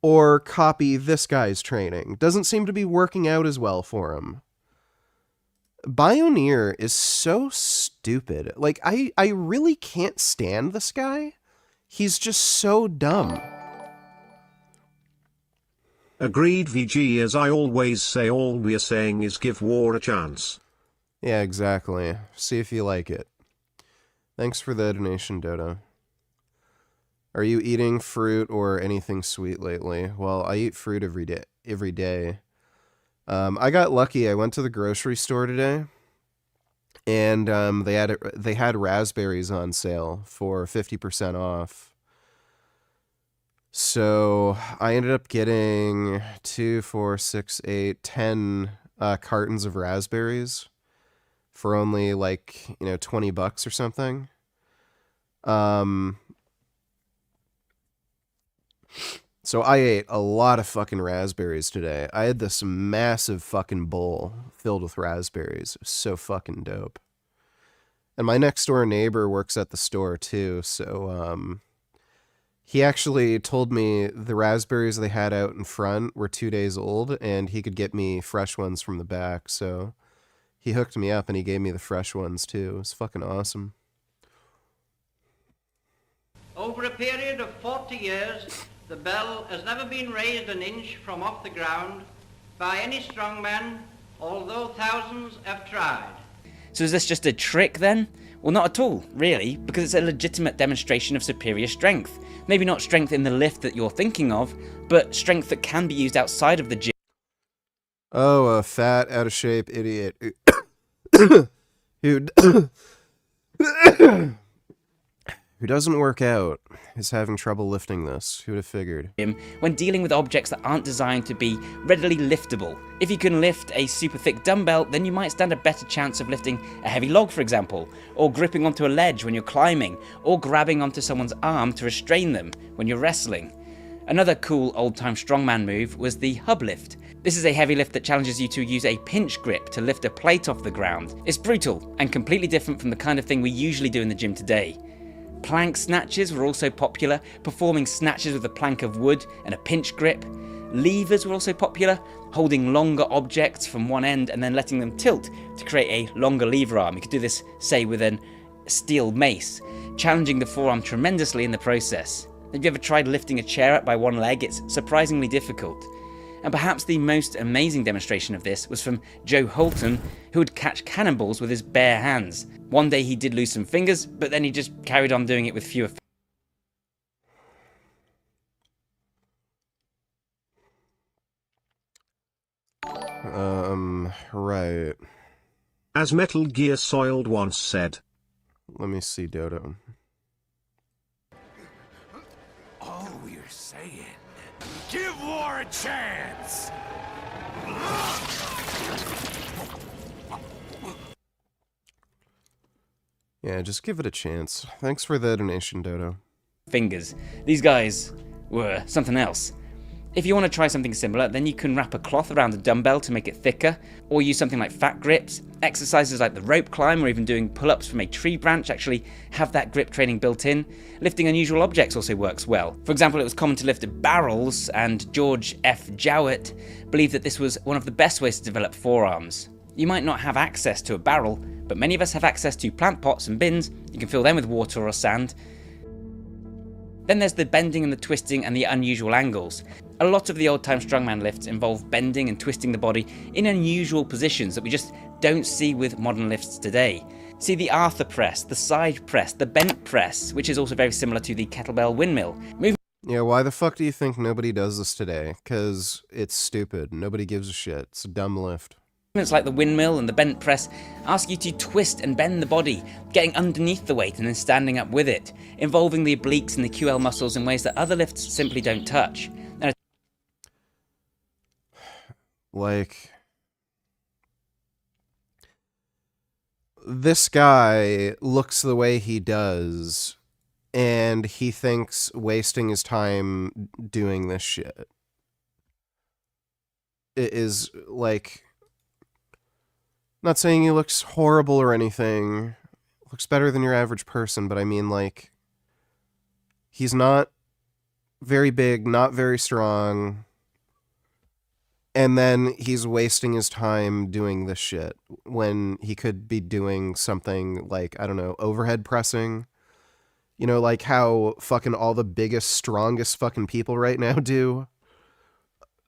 Or copy this guy's training? Doesn't seem to be working out as well for him. Bioneer is so stupid. Like, I really can't stand this guy. He's just so dumb. Agreed, VG. As I always say, all we're saying is give war a chance. Yeah, exactly. See if you like it. Thanks for the donation, Dodo. Are you eating fruit or anything sweet lately? Well, I eat fruit every day. I got lucky. I went to the grocery store today, and they had raspberries on sale for 50% off. So I ended up getting 2, 4, 6, 8, 10 cartons of raspberries for only like, $20 or something. So I ate a lot of fucking raspberries today. I had this massive fucking bowl filled with raspberries. It was so fucking dope. And my next door neighbor works at the store too, so he actually told me the raspberries they had out in front were 2 days old, and he could get me fresh ones from the back. So he hooked me up, and he gave me the fresh ones, too. It was fucking awesome. Over a period of 40 years, the bell has never been raised an inch from off the ground by any strongman, although thousands have tried. So is this just a trick then? Well, not at all, really, because it's a legitimate demonstration of superior strength. Maybe not strength in the lift that you're thinking of, but strength that can be used outside of the gym. Oh, a fat, out of shape idiot who who doesn't work out is having trouble lifting this. Who'd have figured? When dealing with objects that aren't designed to be readily liftable. If you can lift a super thick dumbbell, then you might stand a better chance of lifting a heavy log, for example, or gripping onto a ledge when you're climbing, or grabbing onto someone's arm to restrain them when you're wrestling. Another cool old-time strongman move was the hub lift. This is a heavy lift that challenges you to use a pinch grip to lift a plate off the ground. It's brutal and completely different from the kind of thing we usually do in the gym today. Plank snatches were also popular, performing snatches with a plank of wood and a pinch grip. Levers were also popular, holding longer objects from one end and then letting them tilt to create a longer lever arm. You could do this, say, with a steel mace, challenging the forearm tremendously in the process. Have you ever tried lifting a chair up by one leg? It's surprisingly difficult. And perhaps the most amazing demonstration of this was from Joe Holton, who would catch cannonballs with his bare hands. One day he did lose some fingers, but then he just carried on doing it with fewer. Right. As Metal Gear Soiled once said. Let me see, Dodo. All we're saying, give war a chance! Yeah, just give it a chance. Thanks for the donation, Dodo. Fingers. These guys were something else. If you want to try something similar, then you can wrap a cloth around a dumbbell to make it thicker, or use something like fat grips. Exercises like the rope climb or even doing pull-ups from a tree branch actually have that grip training built in. Lifting unusual objects also works well. For example, it was common to lift barrels, and George F. Jowett believed that this was one of the best ways to develop forearms. You might not have access to a barrel, but many of us have access to plant pots and bins. You can fill them with water or sand. Then there's the bending and the twisting and the unusual angles. A lot of the old-time strongman lifts involve bending and twisting the body in unusual positions that we just don't see with modern lifts today. See the Arthur press, the side press, the bent press, which is also very similar to the kettlebell windmill. Yeah, why the fuck do you think nobody does this today? 'Cause it's stupid. Nobody gives a shit. It's a dumb lift. Movements like the windmill and the bent press ask you to twist and bend the body, getting underneath the weight and then standing up with it, involving the obliques and the QL muscles in ways that other lifts simply don't touch. Like, this guy looks the way he does, and he thinks wasting his time doing this shit is, like, not saying he looks horrible or anything, looks better than your average person, but I mean, like, he's not very big, not very strong, and then he's wasting his time doing this shit when he could be doing something like, I don't know, overhead pressing. You know, like how fucking all the biggest, strongest fucking people right now do.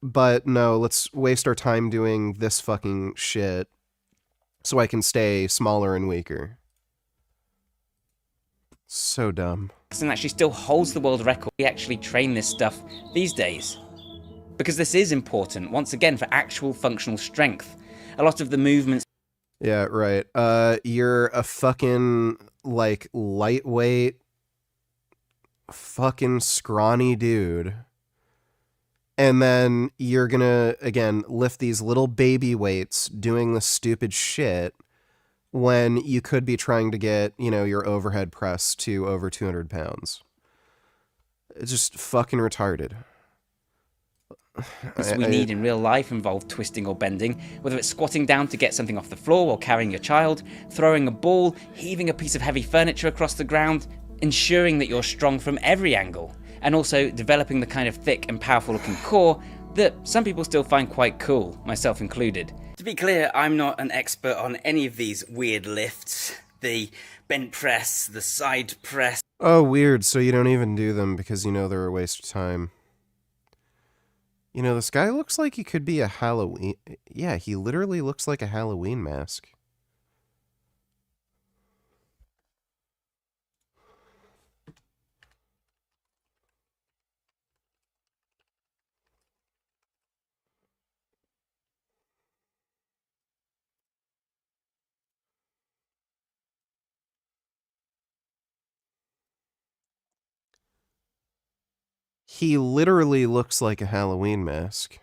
But no, let's waste our time doing this fucking shit so I can stay smaller and weaker. So dumb. And actually still holds the world record. We actually train this stuff these days. Because this is important, once again, for actual functional strength. A lot of the movements... Yeah, right. You're a fucking, like, lightweight, fucking scrawny dude. And then you're gonna, again, lift these little baby weights doing this stupid shit when you could be trying to get, you know, your overhead press to over 200 pounds. It's just fucking retarded. we need in real life involve twisting or bending, whether it's squatting down to get something off the floor while carrying your child, throwing a ball, heaving a piece of heavy furniture across the ground, ensuring that you're strong from every angle, and also developing the kind of thick and powerful looking core that some people still find quite cool, myself included. To be clear, I'm not an expert on any of these weird lifts, the bent press, the side press. Oh, weird, so you don't even do them because you know they're a waste of time. You know, this guy looks like he could be a Halloween... Yeah, he literally looks like a Halloween mask. He literally looks like a Halloween mask.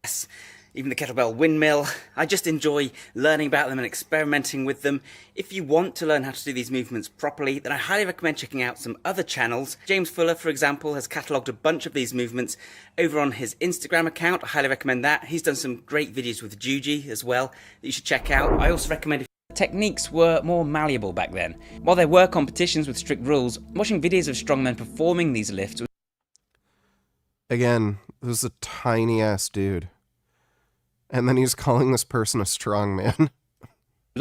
Yes, even the kettlebell windmill. I just enjoy learning about them and experimenting with them. If you want to learn how to do these movements properly, then I highly recommend checking out some other channels. James Fuller, for example, has catalogued a bunch of these movements over on his Instagram account. I highly recommend that. He's done some great videos with Juji as well that you should check out. I also recommend techniques were more malleable back then. While there were competitions with strict rules, watching videos of strongmen performing these lifts was... Again, this is a tiny-ass dude. And then he's calling this person a strongman.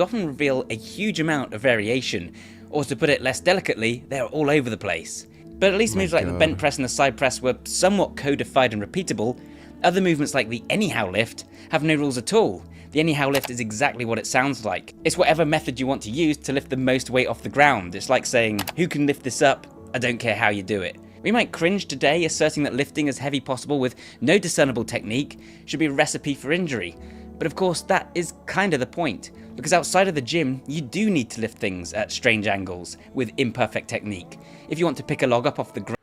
often reveal a huge amount of variation, or to put it less delicately, they're all over the place. But at least moves like the bent press and the side press were somewhat codified and repeatable. Other movements like the anyhow lift have no rules at all. The anyhow lift is exactly what it sounds like. It's whatever method you want to use to lift the most weight off the ground. It's like saying, who can lift this up? I don't care how you do it. We might cringe today, asserting that lifting as heavy possible with no discernible technique should be a recipe for injury. But of course that is kind of the point, because outside of the gym you do need to lift things at strange angles with imperfect technique. If you want to pick a log up off the ground...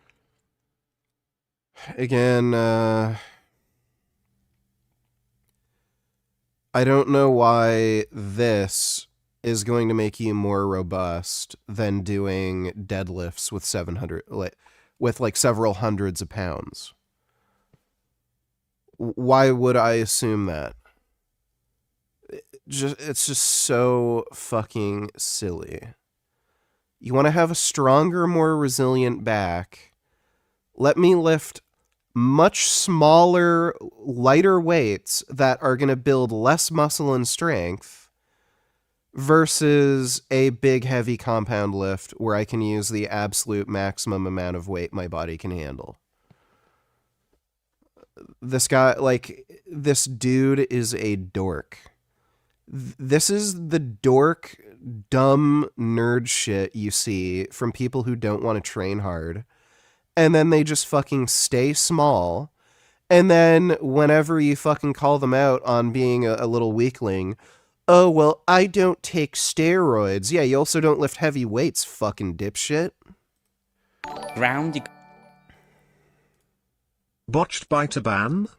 Again, I don't know why this is going to make you more robust than doing deadlifts with 700, with like several hundreds of pounds. Why would I assume that? It's just so fucking silly. You want to have a stronger, more resilient back? Let me lift much smaller, lighter weights that are going to build less muscle and strength versus a big, heavy compound lift where I can use the absolute maximum amount of weight my body can handle. This guy, like, this dude is a dork. This is the dork, dumb nerd shit you see from people who don't want to train hard. And then they just fucking stay small. And then whenever you fucking call them out on being a little weakling, oh, well, I don't take steroids. Yeah, you also don't lift heavy weights, fucking dipshit. Ground. Botched by Taban?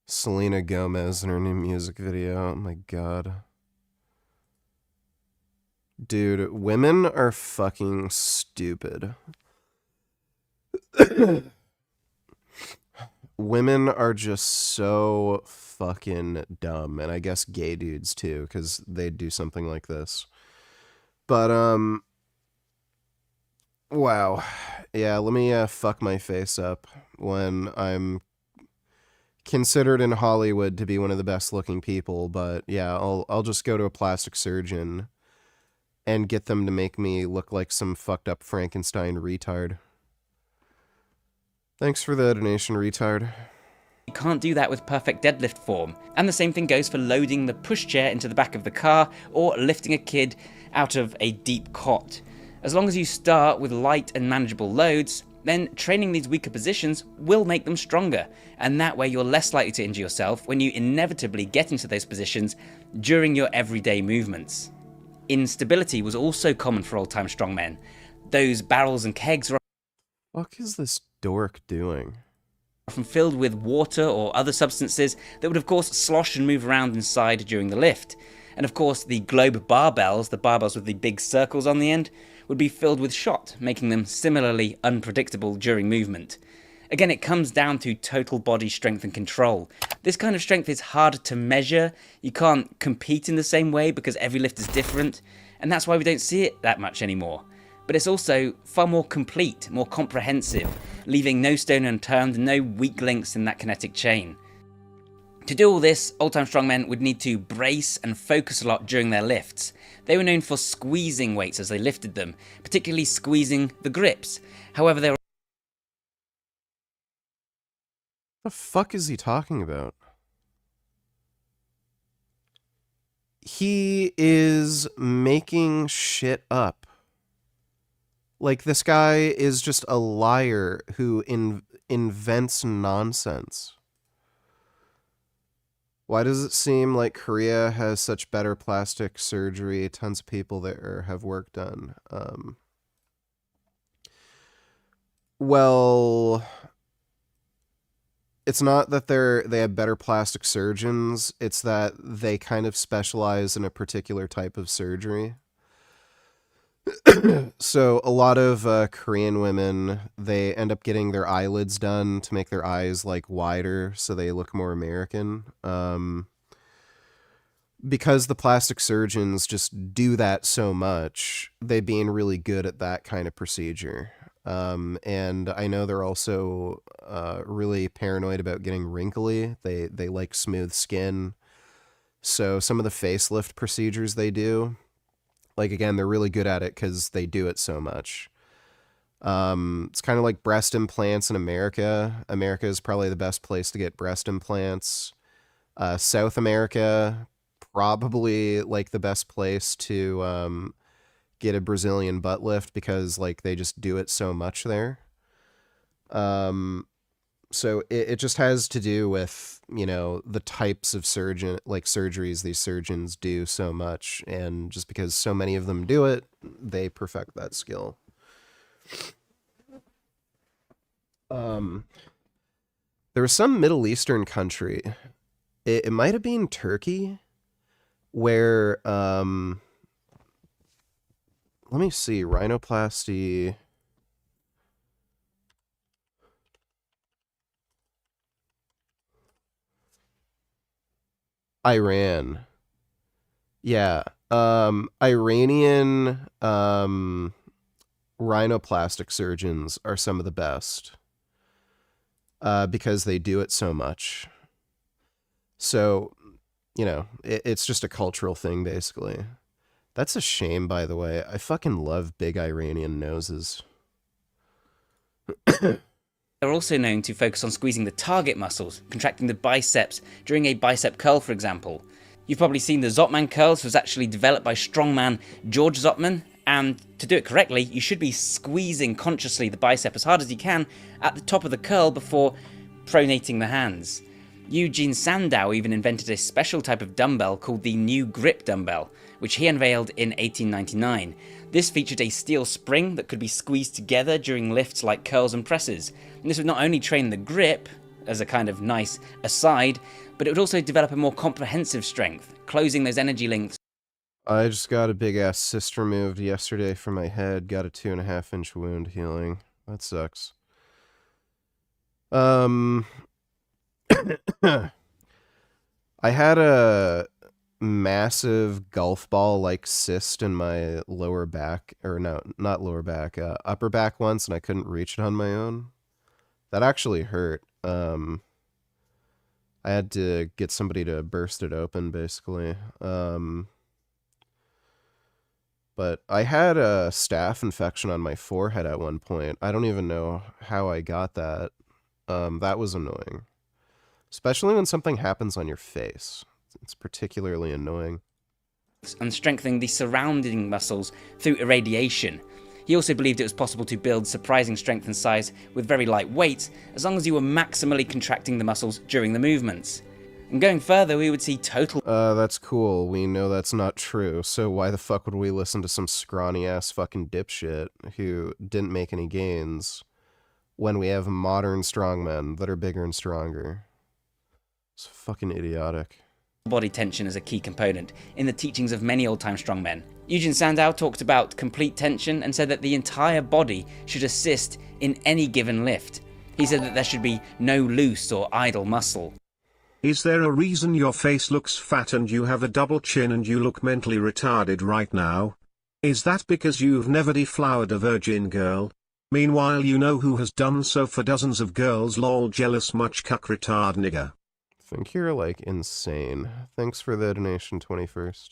Selena Gomez in her new music video. Oh my god. Dude, women are fucking stupid. Women are just so fucking dumb, and I guess gay dudes too, because they'd do something like this. But, wow. Yeah, let me fuck my face up when I'm considered in Hollywood to be one of the best looking people, but yeah, I'll just go to a plastic surgeon and get them to make me look like some fucked up Frankenstein retard. Thanks for the donation, retard. You can't do that with perfect deadlift form. And the same thing goes for loading the pushchair into the back of the car or lifting a kid out of a deep cot. As long as you start with light and manageable loads, then training these weaker positions will make them stronger, and that way you're less likely to injure yourself when you inevitably get into those positions during your everyday movements. Instability was also common for old-time strongmen. Those barrels and kegs were What is this dork doing? often filled with water or other substances that would of course slosh and move around inside during the lift. And of course the globe barbells, the barbells with the big circles on the end, would be filled with shot, making them similarly unpredictable during movement. Again, it comes down to total body strength and control. This kind of strength is hard to measure. You can't compete in the same way because every lift is different, and that's why we don't see it that much anymore. But it's also far more complete, more comprehensive, leaving no stone unturned and no weak links in that kinetic chain. To do all this, old-time strongmen would need to brace and focus a lot during their lifts. They were known for squeezing weights as they lifted them, particularly squeezing the grips. However, they were... The fuck is he talking about? He is making shit up. Like, this guy is just a liar who invents nonsense. Why does it seem like Korea has such better plastic surgery? Tons of people there have work done. Well, it's not that they have better plastic surgeons. It's that they kind of specialize in a particular type of surgery. So a lot of Korean women, they end up getting their eyelids done to make their eyes like wider so they look more American. Because the plastic surgeons just do that so much, they being really good at that kind of procedure. And I know they're also really paranoid about getting wrinkly. They like smooth skin. So some of the facelift procedures they do, like, again, they're really good at it because they do it so much. It's kind of like breast implants in America. America is probably the best place to get breast implants. South America, probably like the best place to get a Brazilian butt lift because like they just do it so much there. So it just has to do with, you know, the types of surgeries these surgeons do so much. And just because so many of them do it, they perfect that skill. There was some Middle Eastern country, it might have been Turkey, where, let me see, rhinoplasty. Iran. Yeah. Iranian rhinoplastic surgeons are some of the best because they do it so much. So, you know, it's just a cultural thing, basically. That's a shame, by the way. I fucking love big Iranian noses. They're also known to focus on squeezing the target muscles, contracting the biceps during a bicep curl, for example. You've probably seen the Zotman curls, was actually developed by strongman George Zotman, and to do it correctly, you should be squeezing consciously the bicep as hard as you can at the top of the curl before pronating the hands. Eugene Sandow even invented a special type of dumbbell called the New Grip dumbbell, which he unveiled in 1899. This featured a steel spring that could be squeezed together during lifts like curls and presses. And this would not only train the grip, as a kind of nice aside, but it would also develop a more comprehensive strength, closing those energy links. I just got a big ass cyst removed yesterday from my head, got a 2.5-inch wound healing. That sucks. I had a massive golf ball like cyst in my lower back, or no, not lower back, upper back once, and I couldn't reach it on my own. That actually hurt. I had to get somebody to burst it open, basically. But I had a staph infection on my forehead at one point. I don't even know how I got that. That was annoying. Especially when something happens on your face. It's particularly annoying. And strengthening the surrounding muscles through irradiation. He also believed it was possible to build surprising strength and size with very light weight, as long as you were maximally contracting the muscles during the movements. And going further, we would see total... That's cool. We know that's not true, so why the fuck would we listen to some scrawny-ass fucking dipshit who didn't make any gains when we have modern strongmen that are bigger and stronger? It's fucking idiotic. Body tension is a key component in the teachings of many old-time strongmen. Eugene Sandow talked about complete tension and said that the entire body should assist in any given lift. He said that there should be no loose or idle muscle. Is there a reason your face looks fat and you have a double chin and you look mentally retarded right now? Is that because you've never deflowered a virgin girl? Meanwhile you know who has done so for dozens of girls, lol, jealous much cuck retard nigga. I think you're like insane. Thanks for the donation, 21st.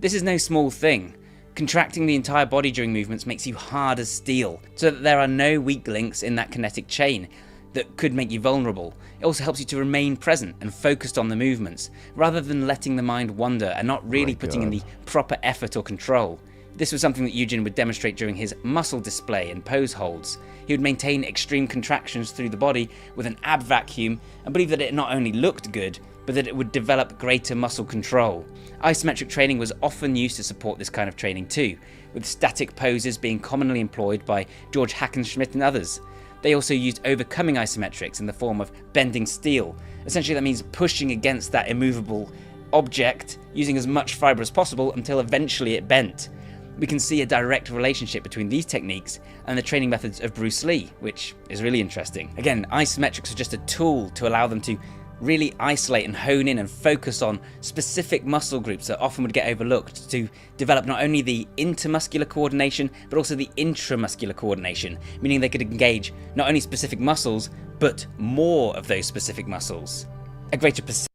This is no small thing. Contracting the entire body during movements makes you hard as steel, so that there are no weak links in that kinetic chain that could make you vulnerable. It also helps you to remain present and focused on the movements, rather than letting the mind wander and not really putting in the proper effort or control. This was something that Eugene would demonstrate during his muscle display and pose holds. He would maintain extreme contractions through the body with an ab vacuum and believe that it not only looked good, but that it would develop greater muscle control. Isometric training was often used to support this kind of training too, with static poses being commonly employed by George Hackenschmidt and others. They also used overcoming isometrics in the form of bending steel. Essentially that means pushing against that immovable object using as much fibre as possible until eventually it bent. We can see a direct relationship between these techniques and the training methods of Bruce Lee, which is really interesting. Again, isometrics are just a tool to allow them to really isolate and hone in and focus on specific muscle groups that often would get overlooked, to develop not only the intermuscular coordination but also the intramuscular coordination, meaning they could engage not only specific muscles but more of those specific muscles. A greater percentage.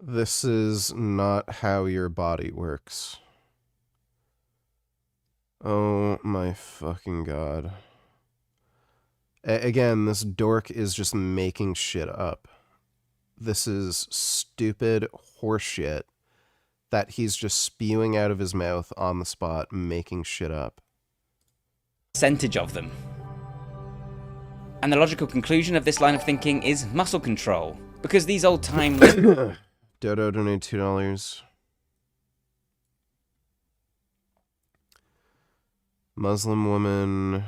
This is not how your body works. Oh my fucking god. Again, this dork is just making shit up. This is stupid horseshit that he's just spewing out of his mouth on the spot, making shit up. Percentage of them. And the logical conclusion of this line of thinking is muscle control, because these old time Dodo donated $2. Muslim woman,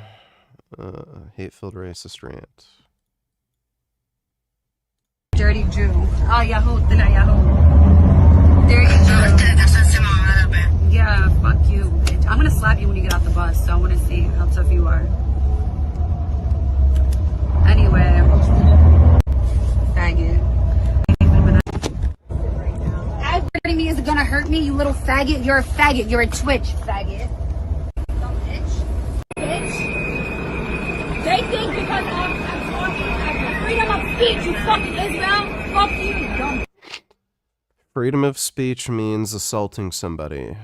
hate-filled racist rant. Dirty Jew. Ah, Yahoo, طلع Yahoo. Dirty Jew. Yeah, fuck you, bitch. I'm gonna slap you when you get off the bus, so I wanna see how tough you are. Anyway. Faggot. Hurting me isn't gonna hurt me, you little faggot. You're a faggot. You're a Twitch faggot. Dumb bitch. Bitch. They think because I'm talking freedom of speech, you fucking Israel. Fuck you, dumb. Freedom of speech means assaulting somebody.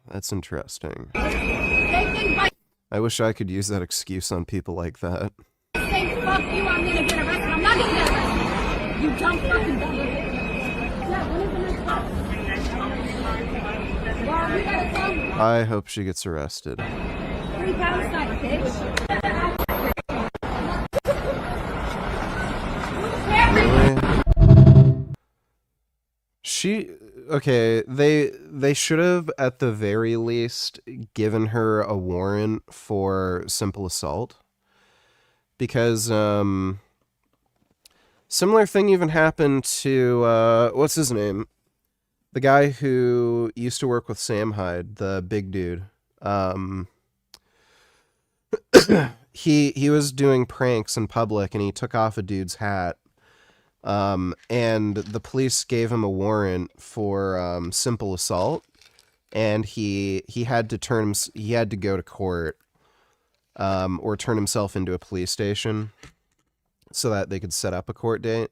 That's interesting. They think by I wish I could use that excuse on people like that. saying fuck you, I'm gonna get arrested. I'm not gonna get arrested. You dumb fucking dumb bitch. Yeah, when is the next bus? Well, we gotta come. I hope she gets arrested. 3 Palestine, bitch. Okay, they should have at the very least given her a warrant for simple assault. Because similar thing even happened to what's his name? The guy who used to work with Sam Hyde, the big dude. He was doing pranks in public and he took off a dude's hat. And the police gave him a warrant for simple assault, and he had to go to court, or turn himself into a police station, so that they could set up a court date.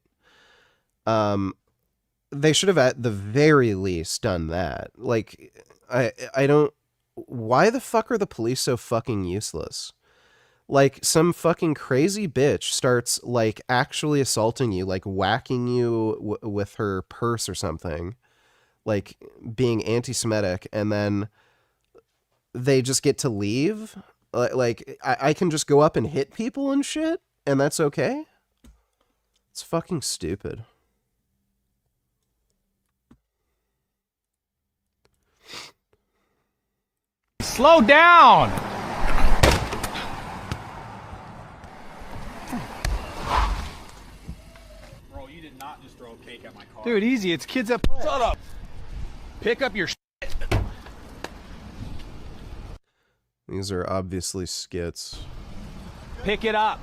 They should have at the very least done that. Like, I don't. Why the fuck are the police so fucking useless? Like, some fucking crazy bitch starts, like, actually assaulting you, like, whacking you with her purse or something, like, being anti-Semitic, and then they just get to leave? Like, I can just go up and hit people and shit, and that's okay? It's fucking stupid. Slow down! Bro, you did not just throw a cake at my car. Dude, easy. It's kids at play. Shut up. Pick up your shit. These are obviously skits. Pick it up.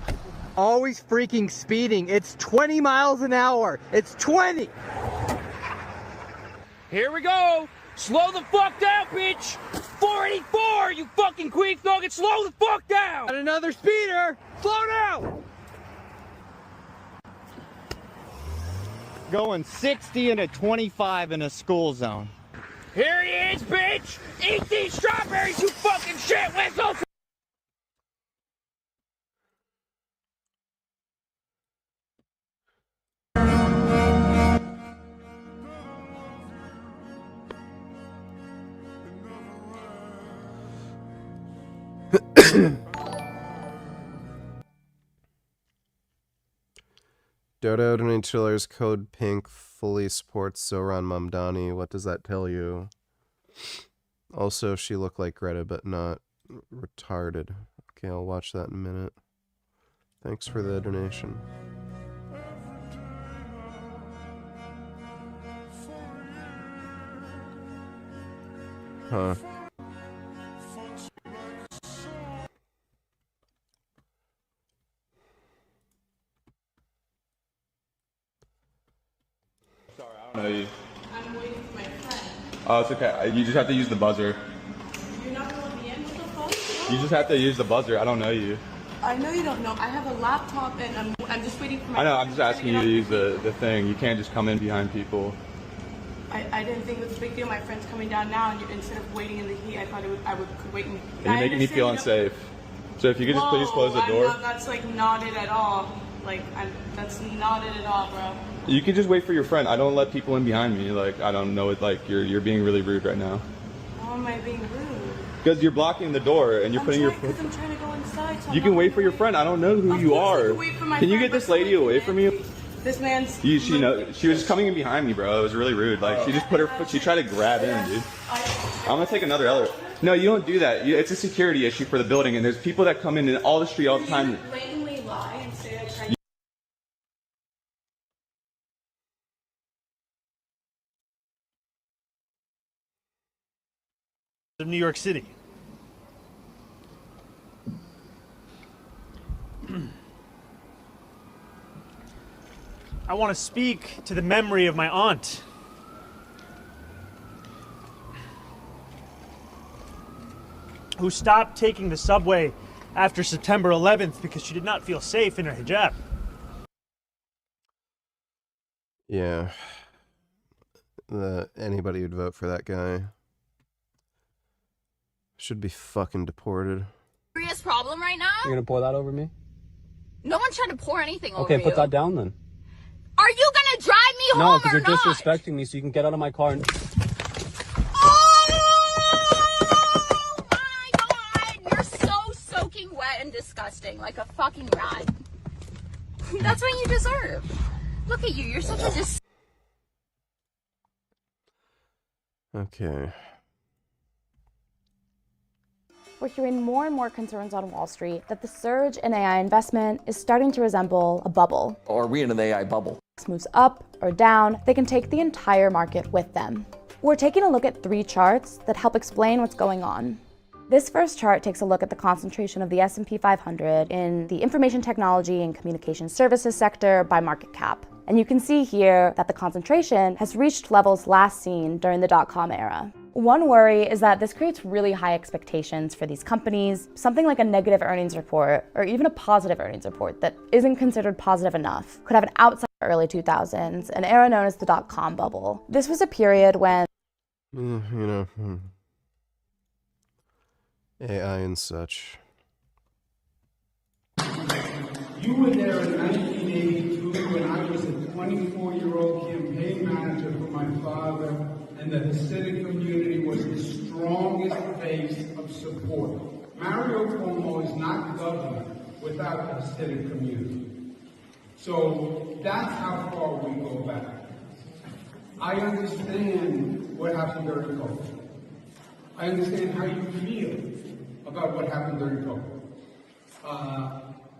Always freaking speeding. It's 20 miles an hour. It's 20. Here we go. Slow the fuck down, bitch. 484, you fucking queef nugget. Slow the fuck down. And another speeder. Slow down. Going 60 and a 25 in a school zone. Here he is, bitch. Eat these strawberries, you fucking shit whistle. Dodo donating $2 code pink fully supports Zoran Mamdani. What does that tell you? Also, she looked like Greta, but not retarded. Okay, I'll watch that in a minute. Thanks for the donation. Huh. I don't know you. I'm waiting for my friend. Oh, it's okay. You just have to use the buzzer. You're not going to let me in with the phone? You just have to use the buzzer. I don't know you. I know you don't know. I have a laptop and I'm just waiting for my I know. friend I'm just asking you to use the thing. You can't just come in behind people. I didn't think it was a big deal. My friend's coming down now, and instead of waiting in the heat, I thought could wait. And you're making me feel unsafe. So if you could just please close the door. That's like not it at all. That's not it at all, bro. You can just wait for your friend. I don't let people in behind me. Like, I don't know it. Like, you're being really rude right now. How am I being rude? Because you're blocking the door and you're putting your foot. I'm trying to go inside. So You can wait for your friend. I don't know who you are. Can you get this lady away from you? This man's. She was coming in behind me, bro. It was really rude. Like, she just put her foot. She tried to grab in, dude. I'm gonna take another elevator. No, you don't do that. It's a security issue for the building, and there's people that come in all the street all the time. You blatantly lie and say I tried. Of New York City. I want to speak to the memory of my aunt. Who stopped taking the subway after September 11th because she did not feel safe in her hijab. Yeah. Anybody who'd vote for that guy should be fucking deported. Serious problem right now? You're gonna pour that over me? No one's trying to pour anything over Okay, you. put that down then. Are you gonna drive me No, home because or you're not? disrespecting me, so you can get out of my car and. You're so soaking wet and disgusting, like a fucking rat. That's what you deserve. Look at you, you're such a Okay. We're hearing more and more concerns on Wall Street that the surge in AI investment is starting to resemble a bubble. Are we in an AI bubble? Moves up or down, they can take the entire market with them. We're taking a look at 3 charts that help explain what's going on. This first chart takes a look at the concentration of the S&P 500 in the information technology and communication services sector by market cap. And you can see here that the concentration has reached levels last seen during the dot-com era. One worry is that this creates really high expectations for these companies. Something like a negative earnings report or even a positive earnings report that isn't considered positive enough could have an outside early 2000s, an era known as the dot-com bubble. This was a period when AI and such. You were there in 1982 when I was a 24-year-old campaign manager for my father, and the Hasidic community was the strongest base of support. Mario Cuomo is not governor without the Hasidic community. So that's how far we go back. I understand what happened during COVID. I understand how you feel about what happened during COVID.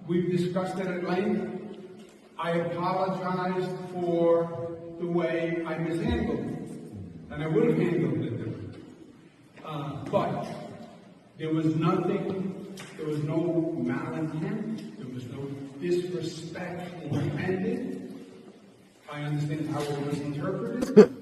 We've discussed it at length. I apologized for the way I mishandled it, and I would have handled it differently. But there was no malintent, there was no disrespect intended. I understand how it was interpreted.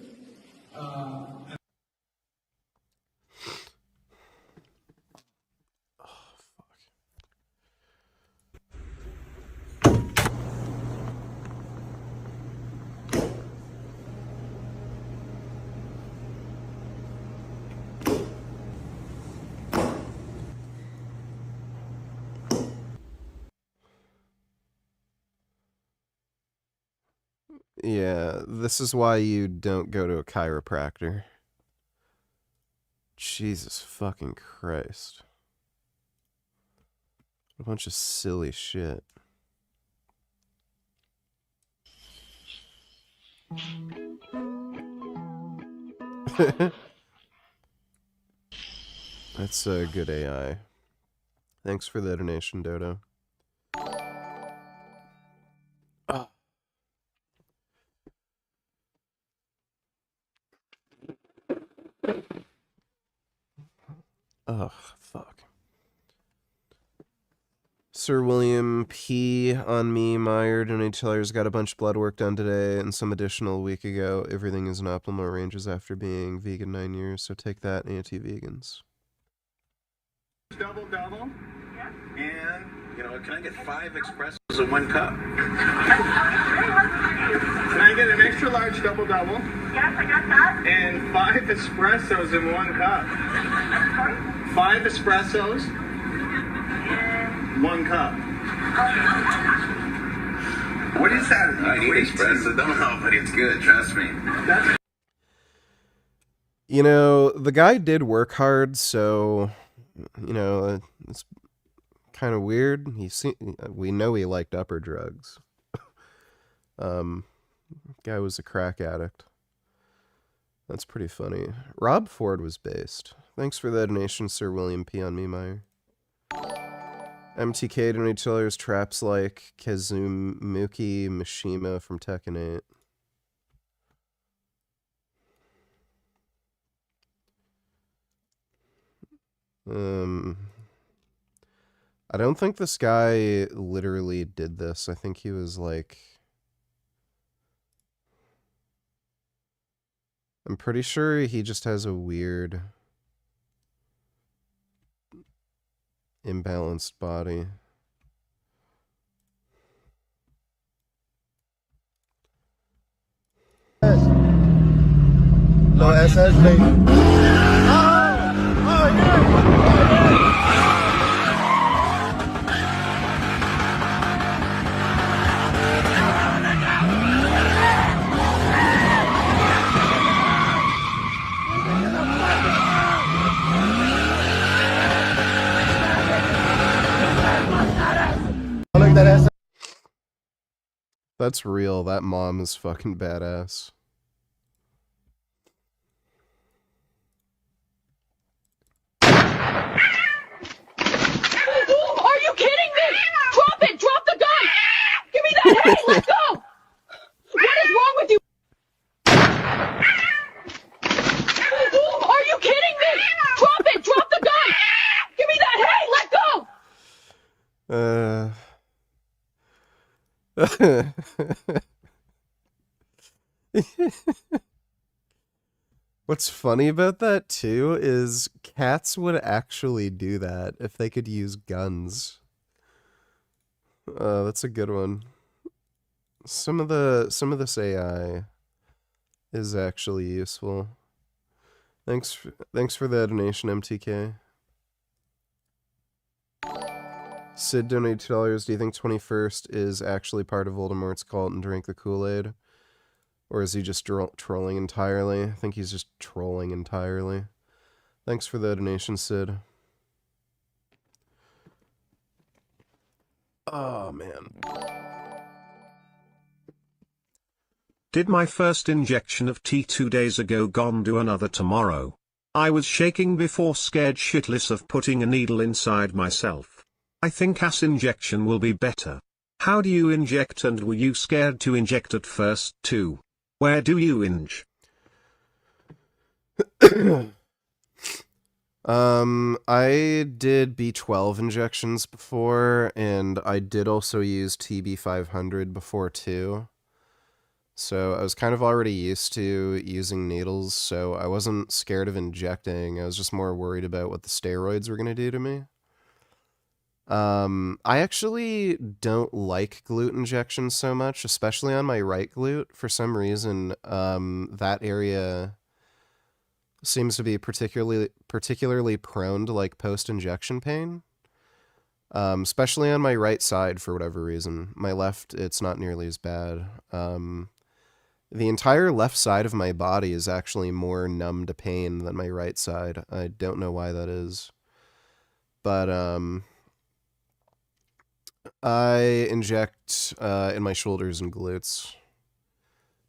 Yeah, this is why you don't go to a chiropractor. Jesus fucking Christ. A bunch of silly shit. That's a good AI. Thanks for the donation, Dodo. Oh. Ugh, fuck. Sir William P. on me, Meyer, donators got a bunch of blood work done today and some additional a week ago. Everything is in optimal ranges after being vegan 9 years, so take that, anti-vegans. Double. And, can I get 5 espressos in 1 cup? Can I get an extra large double? Yes, I got that. And 5 espressos in 1 cup. Sorry? 5 espressos. 1 cup. What is that? I need espresso. Don't know, but it's good. Trust me. The guy did work hard, so, it's kind of weird. We know he liked upper drugs. Guy was a crack addict. That's pretty funny. Rob Ford was based. Thanks for the donation, Sir William P. on me, Meyer. MTK donators traps like Kazumuki Mishima from Tekken 8. I don't think this guy literally did this. I think he was like... I'm pretty sure he just has a weird... imbalanced body. No SSD. That's real. That mom is fucking badass. Are you kidding me? Drop it! Drop the gun! Give me that! Hey, let go! What is wrong with you? Are you kidding me? Drop it! Drop the gun! Give me that! Hey, let go! What's funny about that too is cats would actually do that if they could use guns. That's a good one. Some of this AI is actually useful. Thanks for the donation, MTK. Sid donated $2. Do you think 21st is actually part of Voldemort's cult and drank the Kool-Aid? Or is he just trolling entirely? I think he's just trolling entirely. Thanks for the donation, Sid. Oh, man. Did my first injection of tea 2 days ago, gone do another tomorrow. I was shaking before, scared shitless of putting a needle inside myself. I think ass injection will be better. How do you inject, and were you scared to inject at first too? Where do you inj? I did B12 injections before, and I did also use TB500 before too. So I was kind of already used to using needles, so I wasn't scared of injecting. I was just more worried about what the steroids were going to do to me. I actually don't like glute injections so much, especially on my right glute. For some reason, that area seems to be particularly prone to like post-injection pain. Especially on my right side for whatever reason. My left, it's not nearly as bad. The entire left side of my body is actually more numb to pain than my right side. I don't know why that is. But, I inject in my shoulders and glutes.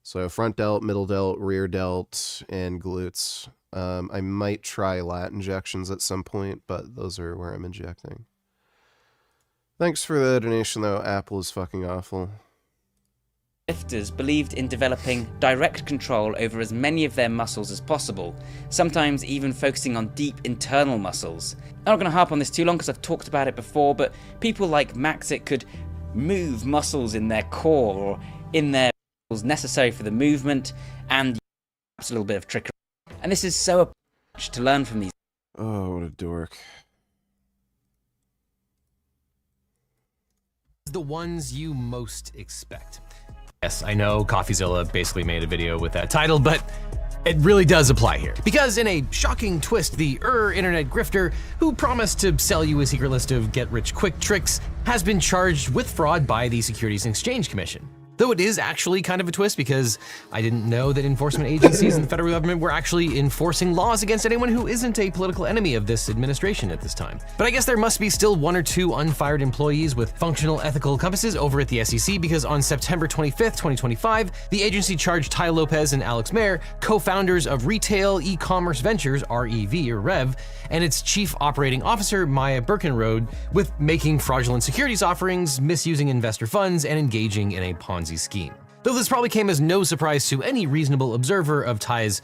So front delt, middle delt, rear delt, and glutes. I might try lat injections at some point, but those are where I'm injecting. Thanks for the donation, though. Apple is fucking awful. Lifters believed in developing direct control over as many of their muscles as possible, sometimes even focusing on deep internal muscles. I'm not going to harp on this too long because I've talked about it before, but people like Maxick could move muscles in their core or in their muscles necessary for the movement, and perhaps a little bit of trickery. And this is so much to learn from these. Oh, what a dork. The ones you most expect. Yes, I know CoffeeZilla basically made a video with that title, but it really does apply here. Because in a shocking twist, the internet grifter who promised to sell you a secret list of get-rich-quick tricks has been charged with fraud by the Securities and Exchange Commission. Though it is actually kind of a twist because I didn't know that enforcement agencies and the federal government were actually enforcing laws against anyone who isn't a political enemy of this administration at this time. But I guess there must be still 1 or 2 unfired employees with functional ethical compasses over at the SEC, because on September 25th, 2025, the agency charged Ty Lopez and Alex Mayer, co-founders of Retail E-Commerce Ventures, REV or REV, and its chief operating officer, Maya Birkenrode, with making fraudulent securities offerings, misusing investor funds, and engaging in a Ponzi scheme. Though this probably came as no surprise to any reasonable observer of Ty's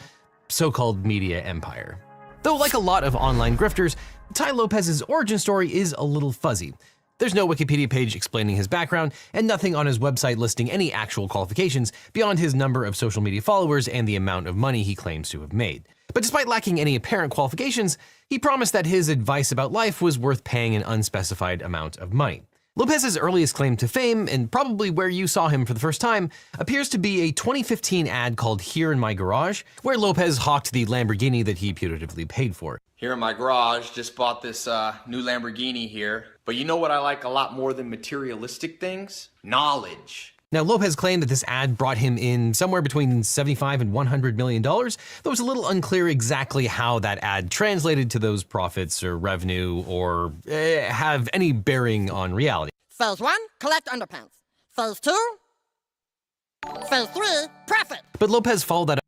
so-called media empire. Though like a lot of online grifters, Ty Lopez's origin story is a little fuzzy. There's no Wikipedia page explaining his background, and nothing on his website listing any actual qualifications beyond his number of social media followers and the amount of money he claims to have made. But despite lacking any apparent qualifications, he promised that his advice about life was worth paying an unspecified amount of money. Lopez's earliest claim to fame, and probably where you saw him for the first time, appears to be a 2015 ad called Here in My Garage, where Lopez hawked the Lamborghini that he putatively paid for. Here in my garage, just bought this new Lamborghini here. But you know what I like a lot more than materialistic things? Knowledge. Now, Lopez claimed that this ad brought him in somewhere between $75 and $100 million, though it's a little unclear exactly how that ad translated to those profits or revenue or have any bearing on reality. Phase 1, collect underpants. Phase 2, Phase 3, profit. But Lopez followed that up.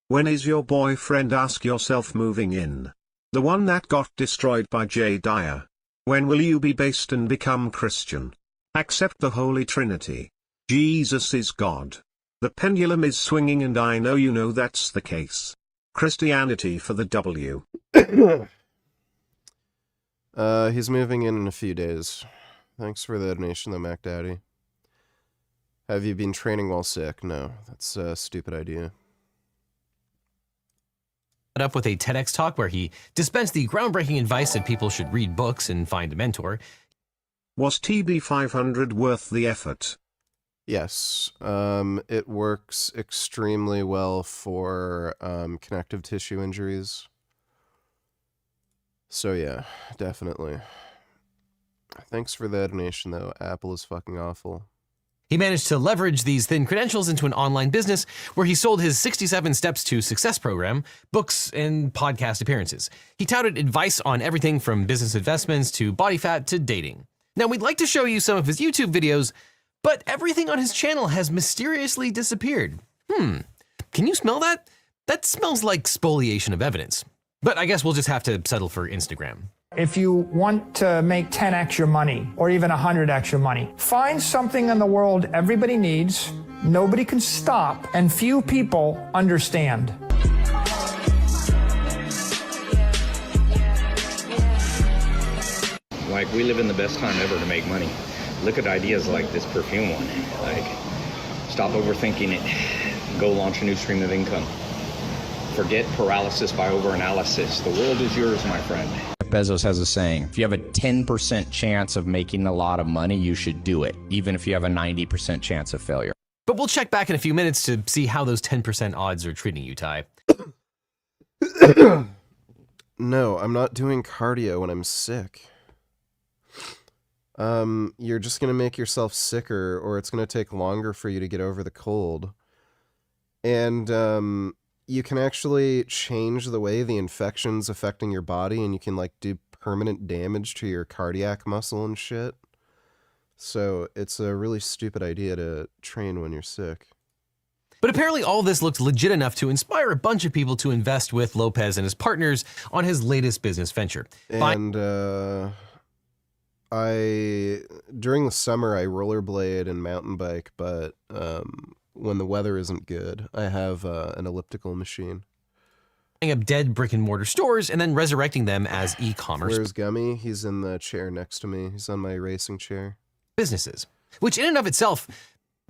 When is your boyfriend, ask yourself, moving in? The one that got destroyed by Jay Dyer. When will you be based and become Christian? Accept the Holy Trinity. Jesus is God. The pendulum is swinging, and I know you know that's the case. Christianity for the W. He's moving in a few days. Thanks for the donation, though, Mac Daddy. Have you been training while sick? No, that's a stupid idea. Up with a TEDx talk where he dispensed the groundbreaking advice that people should read books and find a mentor. Was TB500 worth the effort? Yes, it works extremely well for connective tissue injuries. So yeah, definitely. Thanks for the donation, though. Apple is fucking awful. He managed to leverage these thin credentials into an online business where he sold his 67 Steps to Success program, books, and podcast appearances. He touted advice on everything from business investments to body fat to dating. Now, we'd like to show you some of his YouTube videos, but everything on his channel has mysteriously disappeared. Can you smell that? That smells like spoliation of evidence. But I guess we'll just have to settle for Instagram. If you want to make 10x your money, or even 100x your money, find something in the world everybody needs, nobody can stop, and few people understand. Like, we live in the best time ever to make money. Look at ideas like this perfume one. Like, stop overthinking it. Go launch a new stream of income. Forget paralysis by overanalysis. The world is yours, my friend. Bezos has a saying, if you have a 10% chance of making a lot of money, you should do it, even if you have a 90% chance of failure. But we'll check back in a few minutes to see how those 10% odds are treating you, Ty. No, I'm not doing cardio when I'm sick. You're just gonna make yourself sicker, or it's gonna take longer for you to get over the cold. And, you can actually change the way the infection's affecting your body, and you can, like, do permanent damage to your cardiac muscle and shit. So it's a really stupid idea to train when you're sick. But apparently all this looked legit enough to inspire a bunch of people to invest with Lopez and his partners on his latest business venture. And during the summer, I rollerblade and mountain bike, but when the weather isn't good, I have an elliptical machine. Up dead brick and mortar stores and then resurrecting them as e-commerce. Where's Gummy? He's in the chair next to me. He's on my racing chair. Businesses, which in and of itself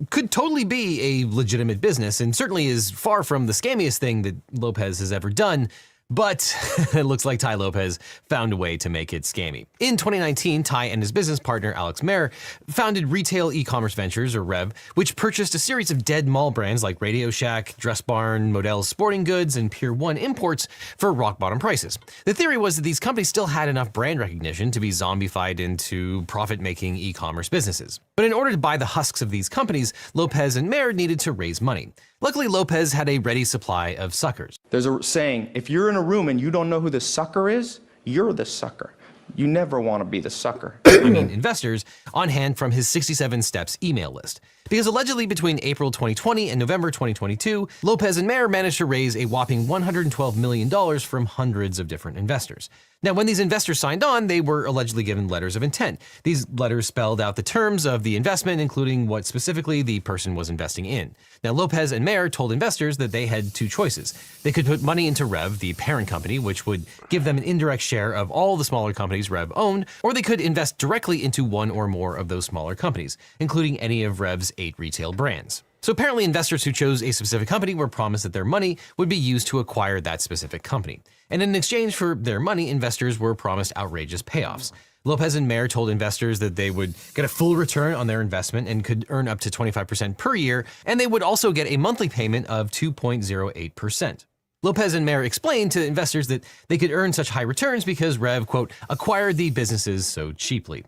could totally be a legitimate business and certainly is far from the scammiest thing that Lopez has ever done. But it looks like Tai Lopez found a way to make it scammy. In 2019, Tai and his business partner, Alex Mayer, founded Retail E-Commerce Ventures, or REV, which purchased a series of dead mall brands like Radio Shack, Dress Barn, Modell's Sporting Goods, and Pier 1 Imports for rock-bottom prices. The theory was that these companies still had enough brand recognition to be zombified into profit-making e-commerce businesses. But in order to buy the husks of these companies, Lopez and Mayer needed to raise money. Luckily, Lopez had a ready supply of suckers. There's a saying, if you're in a room and you don't know who the sucker is, you're the sucker. You never want to be the sucker. Investors on hand from his 67 Steps email list. Because allegedly between April 2020 and November 2022, Lopez and Mayer managed to raise a whopping $112 million from hundreds of different investors. Now, when these investors signed on, they were allegedly given letters of intent. These letters spelled out the terms of the investment, including what specifically the person was investing in. Now, Lopez and Mayer told investors that they had two choices. They could put money into Rev, the parent company, which would give them an indirect share of all the smaller companies Rev owned, or they could invest directly into one or more of those smaller companies, including any of Rev's 8 retail brands. So apparently investors who chose a specific company were promised that their money would be used to acquire that specific company. And in exchange for their money, investors were promised outrageous payoffs. Lopez and Mayer told investors that they would get a full return on their investment and could earn up to 25% per year, and they would also get a monthly payment of 2.08%. Lopez and Mayer explained to investors that they could earn such high returns because Rev, quote, acquired the businesses so cheaply.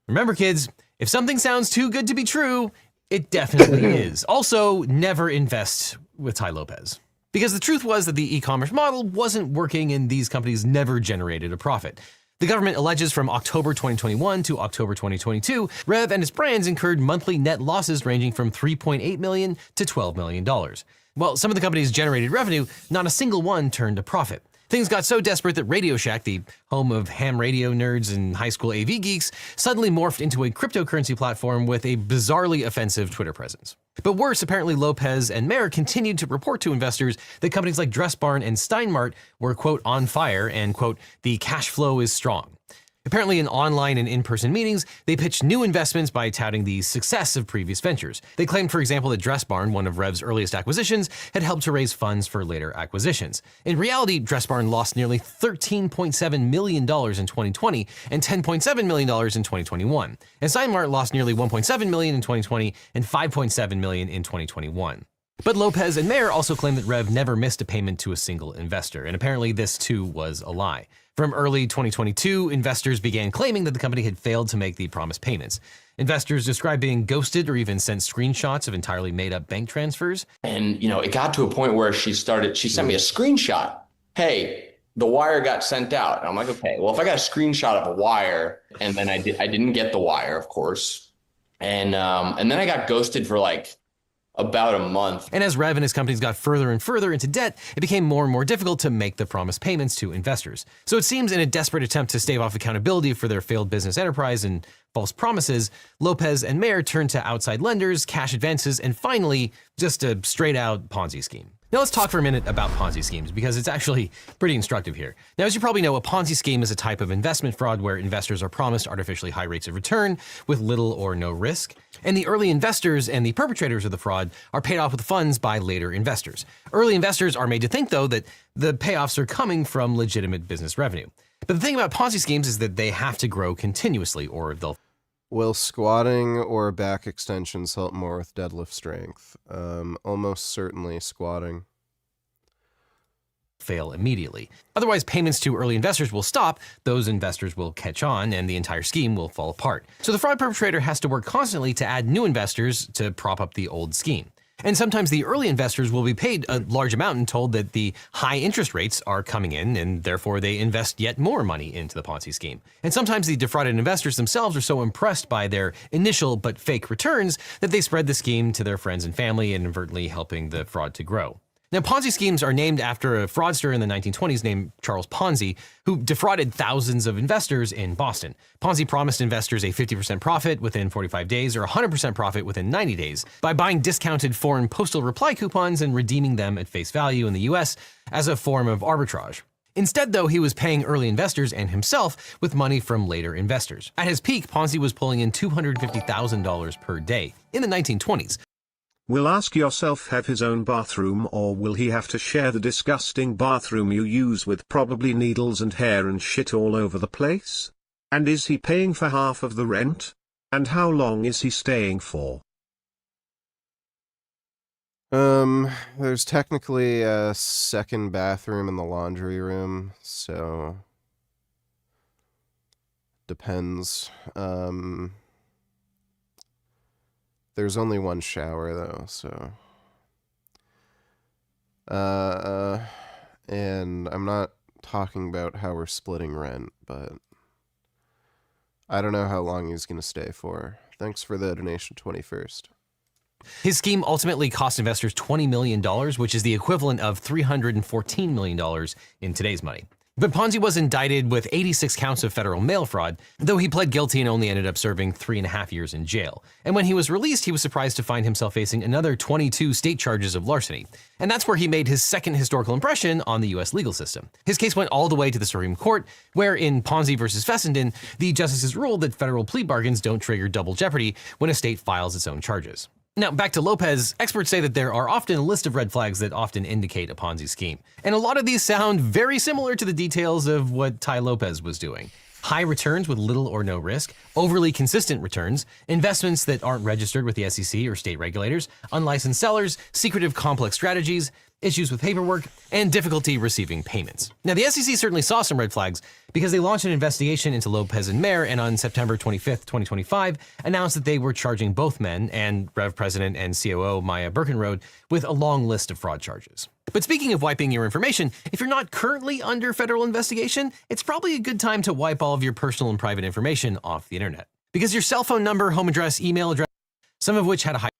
Remember, kids, if something sounds too good to be true, it definitely is. Also, never invest with Tai Lopez. Because the truth was that the e-commerce model wasn't working and these companies never generated a profit. The government alleges from October 2021 to October 2022, Rev and its brands incurred monthly net losses ranging from $3.8 million to $12 million. While some of the companies generated revenue, not a single one turned a profit. Things got so desperate that Radio Shack, the home of ham radio nerds and high school AV geeks, suddenly morphed into a cryptocurrency platform with a bizarrely offensive Twitter presence. But worse, apparently Lopez and Mayer continued to report to investors that companies like Dress Barn and Steinmart were, quote, on fire and, quote, the cash flow is strong. Apparently in online and in-person meetings, they pitched new investments by touting the success of previous ventures. They claimed, for example, that Dress Barn, one of Rev's earliest acquisitions, had helped to raise funds for later acquisitions. In reality, Dress Barn lost nearly $13.7 million in 2020 and $10.7 million in 2021. And Steinmart lost nearly $1.7 million in 2020 and $5.7 million in 2021. But Lopez and Mayer also claimed that Rev never missed a payment to a single investor, and apparently this too was a lie. From early 2022, investors began claiming that the company had failed to make the promised payments. Investors described being ghosted or even sent screenshots of entirely made-up bank transfers. And, it got to a point where she sent me a screenshot. Hey, the wire got sent out. And I'm like, okay, well, if I got a screenshot of a wire and then I didn't get the wire, of course. And then I got ghosted for about a month. And as Rev and his companies got further and further into debt, it became more and more difficult to make the promised payments to investors. So it seems in a desperate attempt to stave off accountability for their failed business enterprise and false promises, Lopez and Mayer turned to outside lenders, cash advances, and finally, just a straight-out Ponzi scheme. Now let's talk for a minute about Ponzi schemes, because it's actually pretty instructive here. Now, as you probably know, a Ponzi scheme is a type of investment fraud where investors are promised artificially high rates of return with little or no risk. And the early investors and the perpetrators of the fraud are paid off with funds by later investors. Early investors are made to think, though, that the payoffs are coming from legitimate business revenue. But the thing about Ponzi schemes is that they have to grow continuously or they'll... Will squatting or back extensions help more with deadlift strength? Almost certainly squatting. Fail immediately. Otherwise, payments to early investors will stop, those investors will catch on, and the entire scheme will fall apart. So the fraud perpetrator has to work constantly to add new investors to prop up the old scheme. And sometimes the early investors will be paid a large amount and told that the high interest rates are coming in, and therefore they invest yet more money into the Ponzi scheme. And sometimes the defrauded investors themselves are so impressed by their initial but fake returns that they spread the scheme to their friends and family, inadvertently helping the fraud to grow. Now, Ponzi schemes are named after a fraudster in the 1920s named Charles Ponzi, who defrauded thousands of investors in Boston. Ponzi promised investors a 50% profit within 45 days or 100% profit within 90 days by buying discounted foreign postal reply coupons and redeeming them at face value in the US as a form of arbitrage. Instead, though, he was paying early investors and himself with money from later investors. At his peak, Ponzi was pulling in $250,000 per day in the 1920s. Will ask yourself, have his own bathroom, or will he have to share the disgusting bathroom you use with probably needles and hair and shit all over the place? And is he paying for half of the rent? And how long is he staying for? There's technically a second bathroom in the laundry room, so depends. There's only one shower though, so and I'm not talking about how we're splitting rent, but I don't know how long he's gonna stay for. Thanks for the donation, 21st. His scheme ultimately cost investors $20 million, which is the equivalent of $314 million in today's money. But Ponzi was indicted with 86 counts of federal mail fraud, though he pled guilty and only ended up serving 3.5 years in jail. And when he was released, he was surprised to find himself facing another 22 state charges of larceny. And that's where he made his second historical impression on the US legal system. His case went all the way to the Supreme Court, where in Ponzi versus Fessenden, the justices ruled that federal plea bargains don't trigger double jeopardy when a state files its own charges. Now, back to Lopez, experts say that there are often a list of red flags that often indicate a Ponzi scheme. And a lot of these sound very similar to the details of what Tai Lopez was doing. High returns with little or no risk, overly consistent returns, investments that aren't registered with the SEC or state regulators, unlicensed sellers, secretive complex strategies, issues with paperwork, and difficulty receiving payments. Now, the SEC certainly saw some red flags because they launched an investigation into Lopez and Mayer, and on September 25th, 2025, announced that they were charging both men and Rev President and COO Maya Birkenrode with a long list of fraud charges. But speaking of wiping your information, if you're not currently under federal investigation, it's probably a good time to wipe all of your personal and private information off the internet. Because your cell phone number, home address, email address, some of which had a high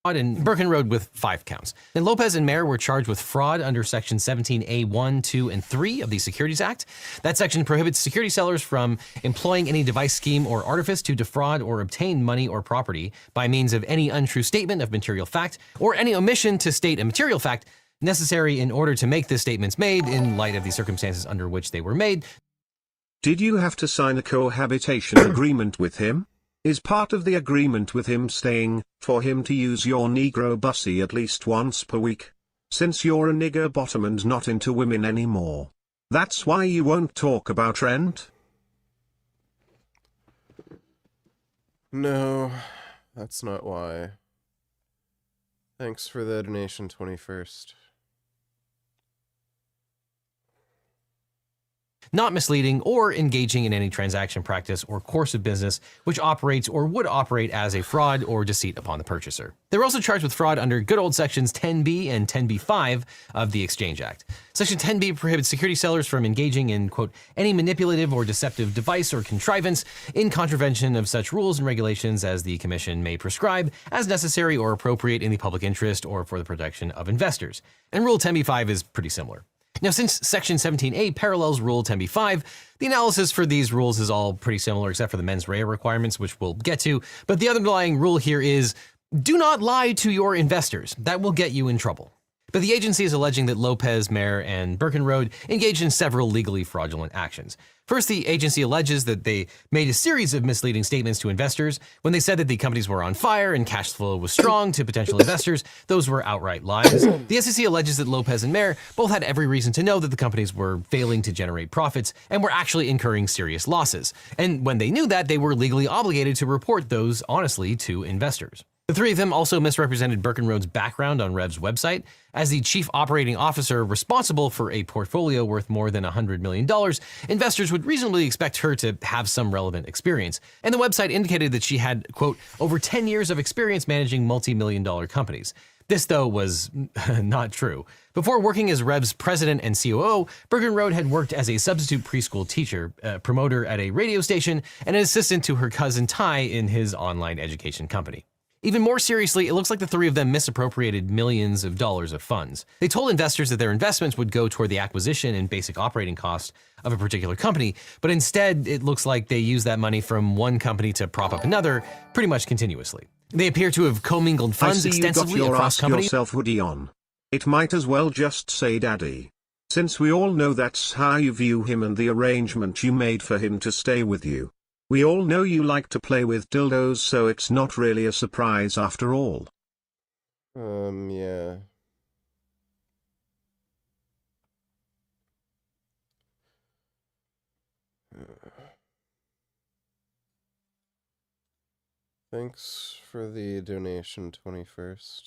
fraud, and Birkenrode with 5 counts. And Lopez and Mayer were charged with fraud under Section 17A1, 2, and 3 of the Securities Act. That section prohibits security sellers from employing any device, scheme, or artifice to defraud or obtain money or property by means of any untrue statement of material fact or any omission to state a material fact necessary in order to make the statements made in light of the circumstances under which they were made. Did you have to sign a cohabitation agreement with him? Is part of the agreement with him staying, for him to use your Negro bussy at least once per week? Since you're a nigger bottom and not into women anymore. That's why you won't talk about rent? No, that's not why. Thanks for the donation, 21st. Not misleading or engaging in any transaction practice or course of business which operates or would operate as a fraud or deceit upon the purchaser. They were also charged with fraud under good old sections 10b and 10b-5 of the Exchange Act. Section 10b prohibits security sellers from engaging in, quote, any manipulative or deceptive device or contrivance in contravention of such rules and regulations as the Commission may prescribe as necessary or appropriate in the public interest or for the protection of investors. And Rule 10b-5 is pretty similar. Now, since Section 17A parallels Rule 10b-5, the analysis for these rules is all pretty similar except for the mens rea requirements, which we'll get to. But the underlying rule here is, do not lie to your investors. That will get you in trouble. But the agency is alleging that Lopez, Mayer, and Birkenrode engaged in several legally fraudulent actions. First, the agency alleges that they made a series of misleading statements to investors when they said that the companies were on fire and cash flow was strong to potential investors. Those were outright lies. The SEC alleges that Lopez and Mayer both had every reason to know that the companies were failing to generate profits and were actually incurring serious losses. And when they knew that, they were legally obligated to report those honestly to investors. The three of them also misrepresented Birkenrode's background on Rev's website. As the chief operating officer responsible for a portfolio worth more than $100 million, investors would reasonably expect her to have some relevant experience. And the website indicated that she had, quote, over 10 years of experience managing multi-million-dollar companies. This, though, was not true. Before working as Rev's president and COO, Bergenrode had worked as a substitute preschool teacher, a promoter at a radio station, and an assistant to her cousin Ty in his online education company. Even more seriously, it looks like the three of them misappropriated millions of dollars of funds. They told investors that their investments would go toward the acquisition and basic operating cost of a particular company, but instead it looks like they used that money from one company to prop up another pretty much continuously. They appear to have commingled funds extensively across companies. Yourself hoodie on. It might as well just say daddy. Since we all know that's how you view him and the arrangement you made for him to stay with you. We all know you like to play with dildos, so it's not really a surprise after all. Yeah. Thanks for the donation, 21st.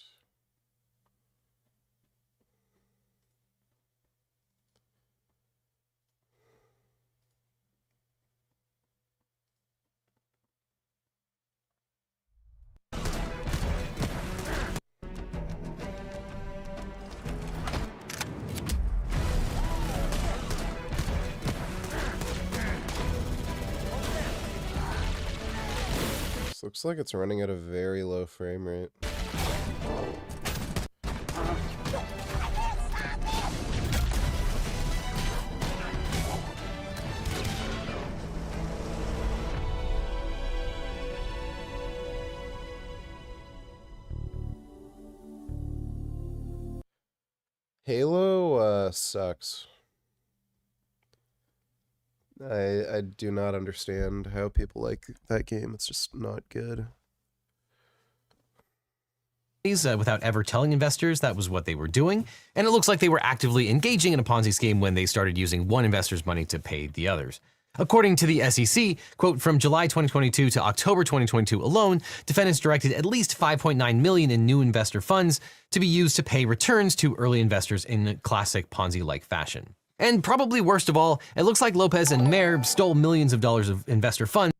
Looks like it's running at a very low frame rate. Halo sucks. I do not understand how people like that game. It's just not good. Without ever telling investors that was what they were doing, and it looks like they were actively engaging in a Ponzi scheme when they started using one investor's money to pay the others. According to the SEC, quote, from July 2022 to October 2022 alone, defendants directed at least $5.9 million in new investor funds to be used to pay returns to early investors in classic Ponzi-like fashion. And probably worst of all, it looks like Lopez and Mayer stole millions of dollars of investor funds.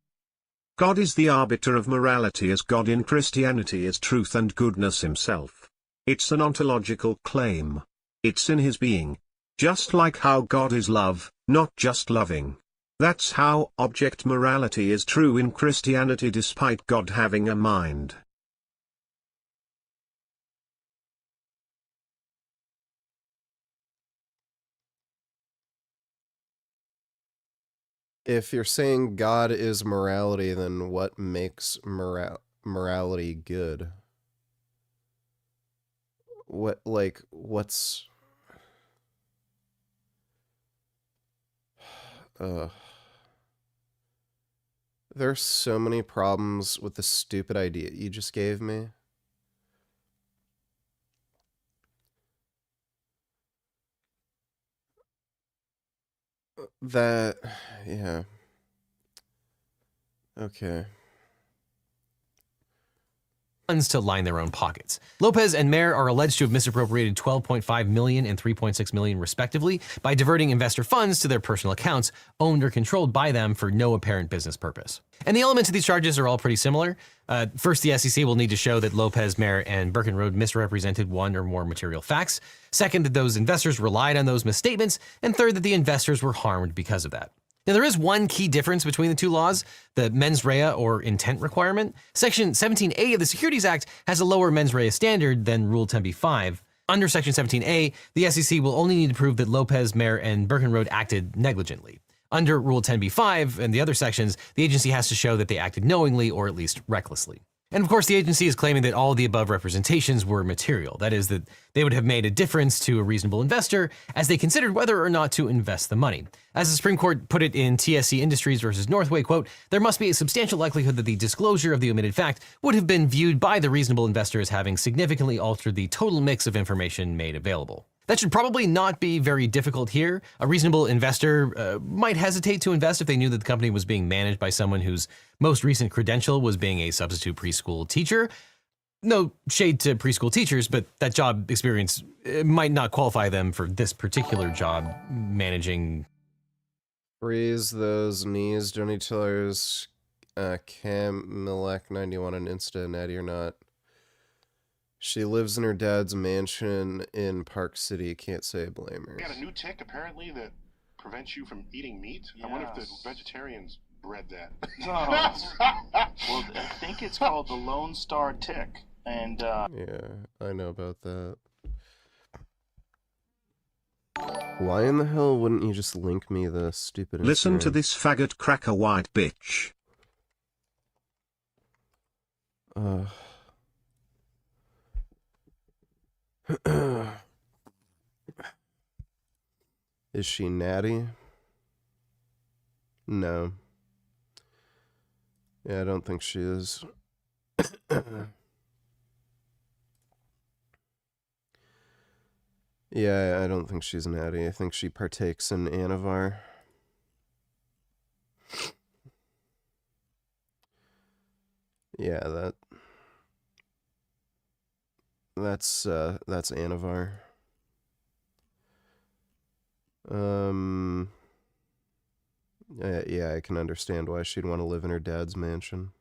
God is the arbiter of morality, as God in Christianity is truth and goodness himself. It's an ontological claim. It's in his being. Just like how God is love, not just loving. That's how object morality is true in Christianity despite God having a mind. If you're saying God is morality, then what makes morality good? What's... There's so many problems with the stupid idea you just gave me. Yeah. Okay. To line their own pockets. Lopez and Mayer are alleged to have misappropriated $12.5 million and $3.6 million respectively by diverting investor funds to their personal accounts, owned or controlled by them for no apparent business purpose. And the elements of these charges are all pretty similar. First, the SEC will need to show that Lopez, Mayer, and Berkenrode misrepresented one or more material facts. Second, that those investors relied on those misstatements. And third, that the investors were harmed because of that. Now, there is one key difference between the two laws, the mens rea or intent requirement. Section 17A of the Securities Act has a lower mens rea standard than Rule 10b-5. Under Section 17A, the SEC will only need to prove that Lopez, Mayer, and Berkenrode acted negligently. Under Rule 10b-5 and the other sections, the agency has to show that they acted knowingly or at least recklessly. And of course, the agency is claiming that all the above representations were material. That is, that they would have made a difference to a reasonable investor as they considered whether or not to invest the money. As the Supreme Court put it in TSC Industries versus Northway, quote, there must be a substantial likelihood that the disclosure of the omitted fact would have been viewed by the reasonable investor as having significantly altered the total mix of information made available. That should probably not be very difficult here. A reasonable investor might hesitate to invest if they knew that the company was being managed by someone whose most recent credential was being a substitute preschool teacher. No shade to preschool teachers, but that job experience might not qualify them for this particular job managing. Freeze those knees, Johnny Tillers, Cam Milek 91 and Insta, Natty or not. She lives in her dad's mansion in Park City. Can't say I blame her. You got a new tick apparently that prevents you from eating meat. I wonder if the vegetarians bred that. No. Well, I think it's called the Lone Star tick. And yeah, I know about that. Why in the hell wouldn't you just link me the stupid Listen to Instagram? this faggot cracker white bitch. Is she natty? No. Yeah, I don't think she is. Yeah, I don't think she's natty. I think she partakes in Anavar. Yeah, that's Anavar. Yeah, I can understand why she'd want to live in her dad's mansion.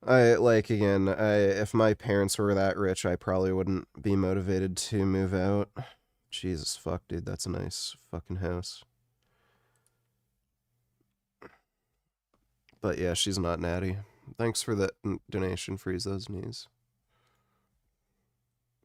If my parents were that rich, I probably wouldn't be motivated to move out. Jesus fuck, dude, that's a nice fucking house. But yeah, she's not natty. Thanks for that donation, Freeze Those Knees.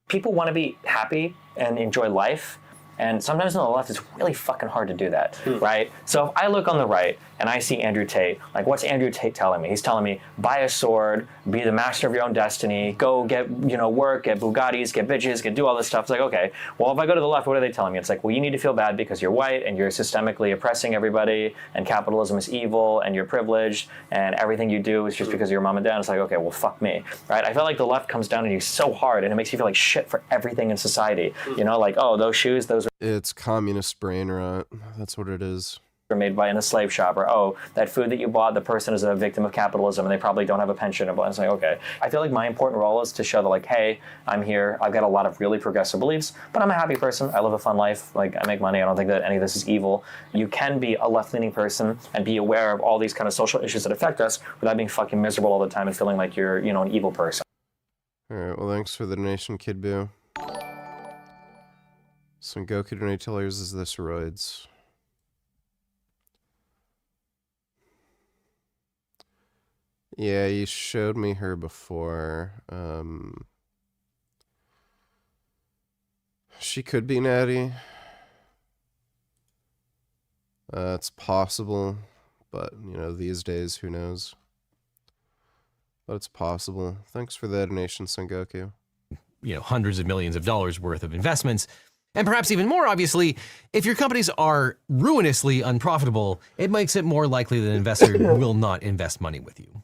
People want to be happy and enjoy life. And sometimes on the left, it's really fucking hard to do that, right? So if I look on the right and I see Andrew Tate, like what's Andrew Tate telling me? He's telling me, buy a sword, be the master of your own destiny, go get, work, get Bugattis, get bitches, do all this stuff. It's like, okay, well, if I go to the left, what are they telling me? It's like, well, you need to feel bad because you're white and you're systemically oppressing everybody and capitalism is evil and you're privileged and everything you do is just because of your mom and dad. It's like, okay, well, fuck me, right? I feel like the left comes down on you so hard and it makes you feel like shit for everything in society. Like, oh, those shoes, those It's communist brain rot. That's what it is. Are made by in a slave shop, or oh, that food that you bought, the person is a victim of capitalism and they probably don't have a pension. And it's like, okay. I feel like my important role is to show that, like, hey, I'm here. I've got a lot of really progressive beliefs, but I'm a happy person. I live a fun life. Like, I make money. I don't think that any of this is evil. You can be a left-leaning person and be aware of all these kind of social issues that affect us without being fucking miserable all the time and feeling like you're, an evil person. All right. Well, thanks for the donation, Kid Boo. Son Goku donate tellers is this roids. Yeah, you showed me her before. She could be natty. It's possible, but these days, who knows? But it's possible. Thanks for the donation, Son Goku. Hundreds of millions of dollars worth of investments. And perhaps even more obviously, if your companies are ruinously unprofitable, it makes it more likely that an investor will not invest money with you.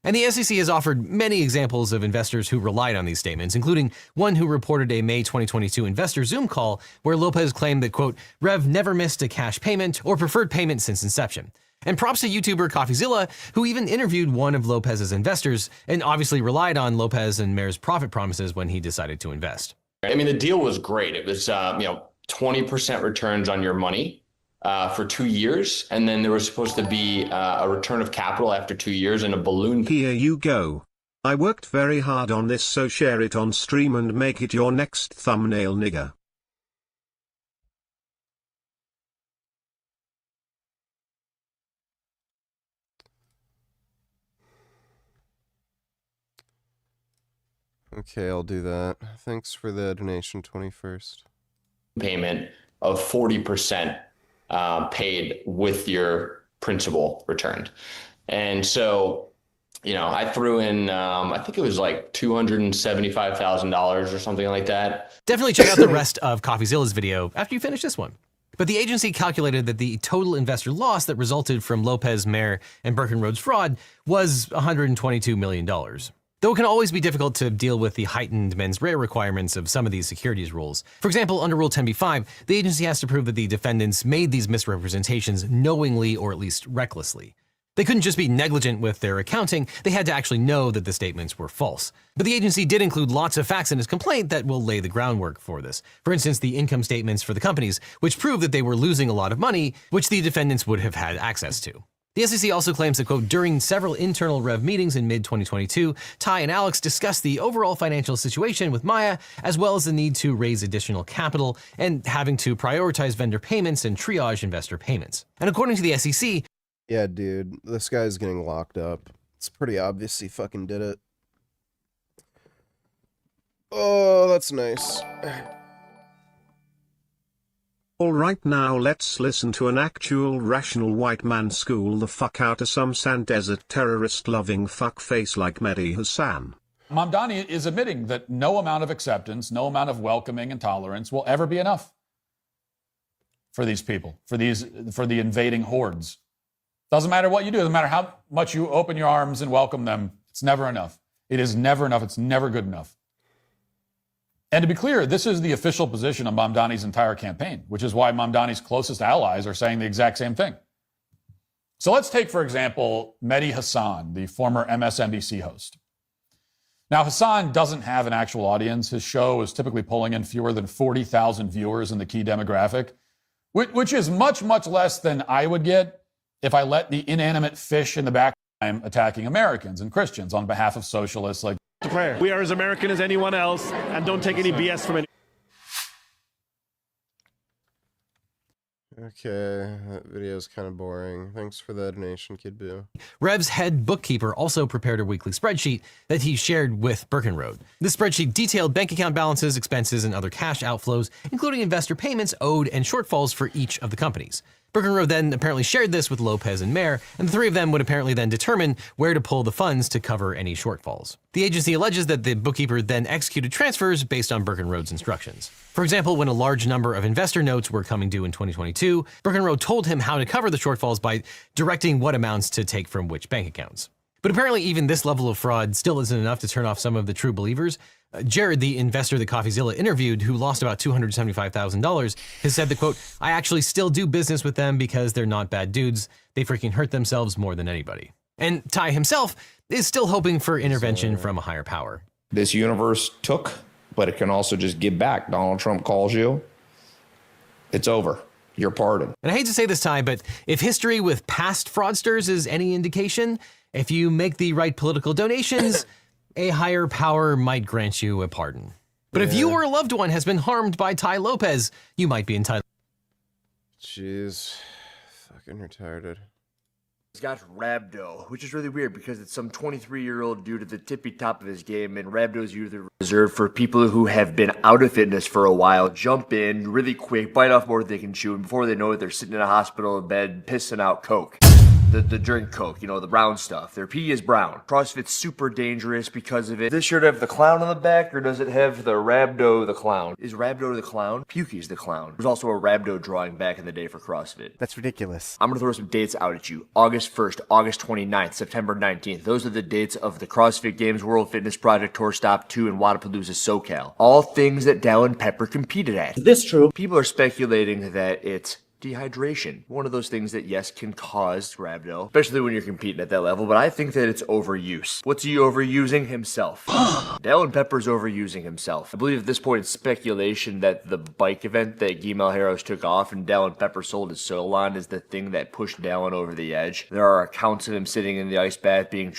And the SEC has offered many examples of investors who relied on these statements, including one who reported a May 2022 investor Zoom call where Lopez claimed that, quote, Rev never missed a cash payment or preferred payment since inception. And props to YouTuber CoffeeZilla, who even interviewed one of Lopez's investors and obviously relied on Lopez and Mayor's profit promises when he decided to invest. I mean, the deal was great. It was, 20% returns on your money for 2 years. And then there was supposed to be a return of capital after 2 years and a balloon. Here you go. I worked very hard on this, so share it on stream and make it your next thumbnail, nigga. Okay, I'll do that. Thanks for the donation, 21st. Payment of 40% paid with your principal returned. And so, I threw in, I think it was like $275,000 or something like that. Definitely check out the rest of CoffeeZilla's video after you finish this one. But the agency calculated that the total investor loss that resulted from Lopez, Mayer, and Birkenrode's fraud was $122 million. Though it can always be difficult to deal with the heightened mens rea requirements of some of these securities rules. For example, under Rule 10b-5, the agency has to prove that the defendants made these misrepresentations knowingly or at least recklessly. They couldn't just be negligent with their accounting, they had to actually know that the statements were false. But the agency did include lots of facts in its complaint that will lay the groundwork for this. For instance, the income statements for the companies, which prove that they were losing a lot of money, which the defendants would have had access to. The SEC also claims that, quote, during several internal Rev meetings in mid-2022, Ty and Alex discussed the overall financial situation with Maya, as well as the need to raise additional capital and having to prioritize vendor payments and triage investor payments. And according to the SEC, yeah, dude, this guy's getting locked up. It's pretty obvious he fucking did it. Oh, that's nice. Alright, now let's listen to an actual rational white man school the fuck out of some sand desert terrorist loving fuckface like Mehdi Hassan. Mamdani is admitting that no amount of acceptance, no amount of welcoming and tolerance will ever be enough for these people, for the invading hordes. Doesn't matter what you do, doesn't matter how much you open your arms and welcome them, it's never enough. It is never enough, it's never good enough. And to be clear, this is the official position of Mamdani's entire campaign, which is why Mamdani's closest allies are saying the exact same thing. So let's take, for example, Mehdi Hassan, the former MSNBC host. Now, Hassan doesn't have an actual audience. His show is typically pulling in fewer than 40,000 viewers in the key demographic, which is much, much less than I would get if I let the inanimate fish in the background attacking Americans and Christians on behalf of socialists like prayer. We are as American as anyone else, and don't take any BS from any. Okay, that video is kind of boring. Thanks for the donation, Kid Boo. Rev's head bookkeeper also prepared a weekly spreadsheet that he shared with Birkenroad. This spreadsheet detailed bank account balances, expenses, and other cash outflows, including investor payments owed and shortfalls for each of the companies. Birkenroad then apparently shared this with Lopez and Mayer, and the three of them would apparently then determine where to pull the funds to cover any shortfalls. The agency alleges that the bookkeeper then executed transfers based on Birkenroad's instructions. For example, when a large number of investor notes were coming due in 2022, Birkenroad told him how to cover the shortfalls by directing what amounts to take from which bank accounts. But apparently even this level of fraud still isn't enough to turn off some of the true believers. Jared, the investor that CoffeeZilla interviewed, who lost about $275,000, has said that, quote, I actually still do business with them because they're not bad dudes. They freaking hurt themselves more than anybody. And Ty himself is still hoping for intervention from a higher power. This universe took, but it can also just give back. Donald Trump calls you, it's over. You're pardoned. And I hate to say this, Ty, but if history with past fraudsters is any indication, if you make the right political donations, a higher power might grant you a pardon. But if you or a loved one has been harmed by Ty Lopez, you might be entitled. Jeez. Fucking retarded. He's got Rhabdo, which is really weird because it's some 23-year-old dude at the tippy top of his game, and Rhabdo is usually reserved for people who have been out of fitness for a while, jump in really quick, bite off more than they can chew, and before they know it, they're sitting in a hospital bed pissing out coke. The drink coke, you know, the brown stuff. Their pee is brown. CrossFit's super dangerous because of it. Does this shirt have the clown on the back, or does it have the Rhabdo the clown? Is Rhabdo the clown? Pukey's the clown. There's also a Rhabdo drawing back in the day for CrossFit. That's ridiculous. I'm gonna throw some dates out at you. August 1st, August 29th, September 19th. Those are the dates of the CrossFit Games, World Fitness Project, Tour Stop 2, and Wadapalooza SoCal. All things that Dallin Pepper competed at. Is this true? People are speculating that it's dehydration. One of those things that, yes, can cause rhabdo, especially when you're competing at that level, but I think that it's overuse. What's he overusing? Himself. Dallin Pepper's overusing himself. I believe at this point it's speculation that the bike event that Guimel Harros took off and Dallin Pepper sold his soul on is the thing that pushed Dallin over the edge. There are accounts of him sitting in the ice bath being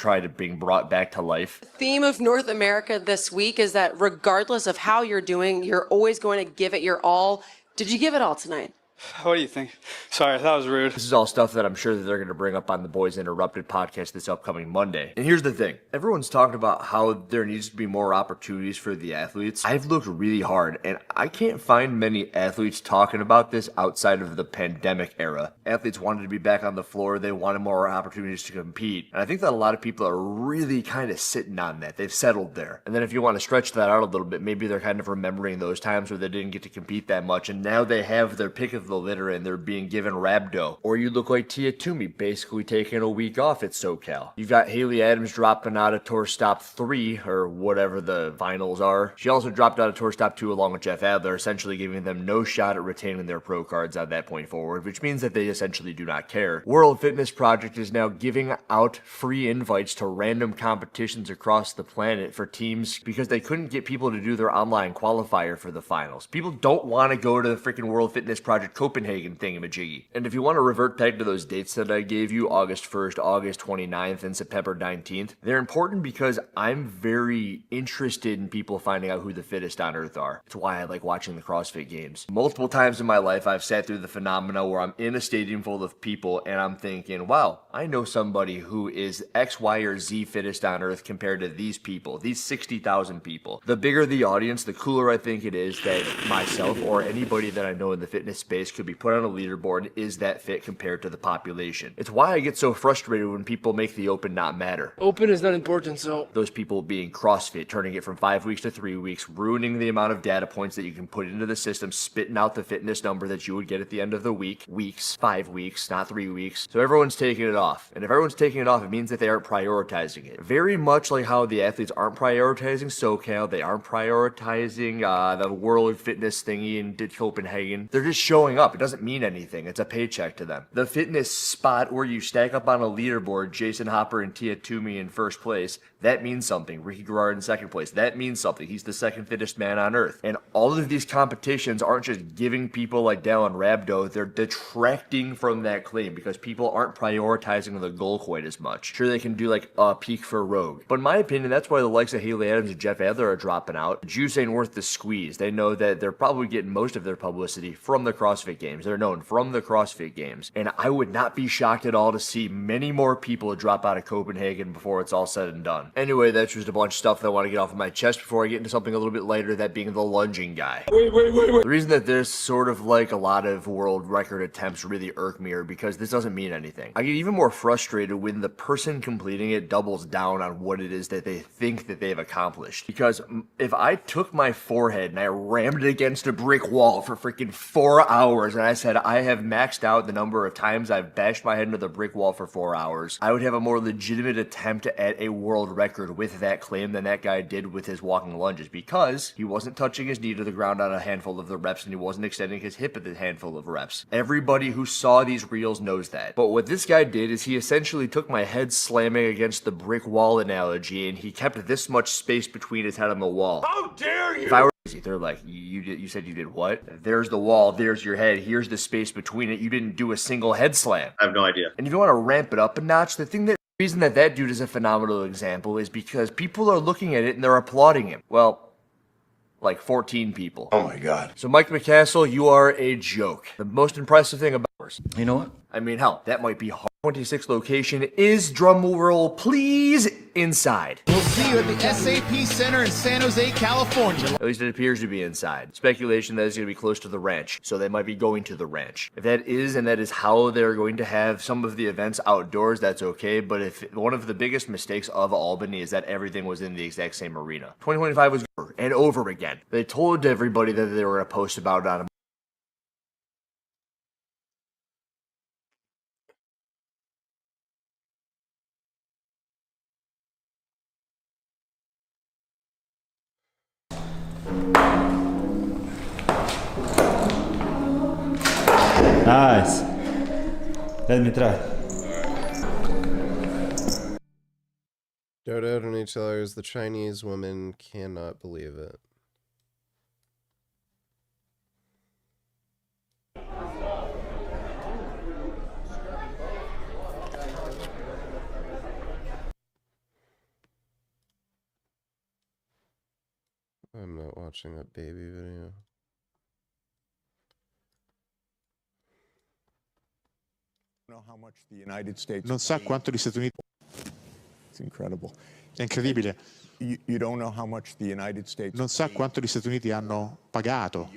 brought back to life. The theme of North America this week is that regardless of how you're doing, you're always going to give it your all. Did you give it all tonight? What do you think? Sorry, that was rude. This is all stuff that I'm sure that they're going to bring up on the Boys Interrupted podcast this upcoming Monday. And here's the thing. Everyone's talking about how there needs to be more opportunities for the athletes. I've looked really hard, and I can't find many athletes talking about this outside of the pandemic era. Athletes wanted to be back on the floor. They wanted more opportunities to compete. And I think that a lot of people are really kind of sitting on that. They've settled there. And then if you want to stretch that out a little bit, maybe they're kind of remembering those times where they didn't get to compete that much, and now they have their pick of the litter and they're being given rhabdo. Or you look like Tia Toomey, basically taking a week off at SoCal. You've got Haley Adams dropping out of Tour Stop 3, or whatever the finals are. She also dropped out of Tour Stop 2 along with Jeff Adler, essentially giving them no shot at retaining their pro cards at that point forward, which means that they essentially do not care. World Fitness Project is now giving out free invites to random competitions across the planet for teams because they couldn't get people to do their online qualifier for the finals. People don't want to go to the freaking World Fitness Project Copenhagen thingamajiggy. And if you want to revert back to those dates that I gave you, August 1st, August 29th, and September 19th, they're important because I'm very interested in people finding out who the fittest on earth are. It's why I like watching the CrossFit Games. Multiple times in my life, I've sat through the phenomena where I'm in a stadium full of people and I'm thinking, wow, I know somebody who is X, Y, or Z fittest on earth compared to these people, these 60,000 people. The bigger the audience, the cooler I think it is that myself or anybody that I know in the fitness space could be put on a leaderboard and is that fit compared to the population. It's why I get so frustrated when people make the open not matter. Open is not important, so... Those people being CrossFit, turning it from 5 weeks to 3 weeks, ruining the amount of data points that you can put into the system, spitting out the fitness number that you would get at the end of the week. Weeks, 5 weeks, not 3 weeks. So everyone's taking it off. And if everyone's taking it off, it means that they aren't prioritizing it. Very much like how the athletes aren't prioritizing SoCal, they aren't prioritizing the World Fitness thingy in Copenhagen. They're just showing up. It doesn't mean anything. It's a paycheck to them. The fitness spot where you stack up on a leaderboard, Jason Hopper and Tia Toomey in first place, that means something. Ricky Garard in second place, that means something. He's the second fittest man on earth. And all of these competitions aren't just giving people like Dallin Rabdo, they're detracting from that claim because people aren't prioritizing the goal quite as much. Sure, they can do like a peak for Rogue, but in my opinion, that's why the likes of Haley Adams and Jeff Adler are dropping out. The juice ain't worth the squeeze. They know that they're probably getting most of their publicity from the CrossFit Games. They're known from the CrossFit Games. And I would not be shocked at all to see many more people drop out of Copenhagen before it's all said and done. Anyway, that's just a bunch of stuff that I want to get off of my chest before I get into something a little bit lighter, that being the lunging guy. Wait. The reason that there's sort of like a lot of world record attempts really irk me are because this doesn't mean anything. I get even more frustrated when the person completing it doubles down on what it is that they think that they've accomplished. Because if I took my forehead and I rammed it against a brick wall for freaking 4 hours and I said I have maxed out the number of times I've bashed my head into the brick wall for 4 hours, I would have a more legitimate attempt at a world record with that claim than that guy did with his walking lunges, because he wasn't touching his knee to the ground on a handful of the reps and he wasn't extending his hip at the handful of reps. Everybody who saw these reels knows that. But what this guy did is he essentially took my head slamming against the brick wall analogy and he kept this much space between his head and the wall. How dare you! If I were they're like, you said you did what? There's the wall, there's your head, here's the space between it. You didn't do a single head slam. I have no idea. And if you want to ramp it up a notch, the reason that dude is a phenomenal example is because people are looking at it and they're applauding him. Well, like 14 people. Oh my God. So Mike McCassell, you are a joke. The most impressive thing about us. You know what? I mean, hell, that might be hard. 26th location is, drum roll please, inside. We'll see you at the SAP Center in San Jose, California. At least it appears to be inside. Speculation that it's going to be close to the ranch, so they might be going to the ranch. If that is, and that is how they're going to have some of the events outdoors, that's okay, but if one of the biggest mistakes of Albany is that everything was in the exact same arena. 2025 was over and over again. They told everybody that they were going to post about it on Nice. Let me try. Dodo to each other, the Chinese woman cannot believe it. I'm not watching that baby video. Non sa quanto gli Stati Uniti. È incredibile. Non sa quanto gli Stati Uniti hanno pagato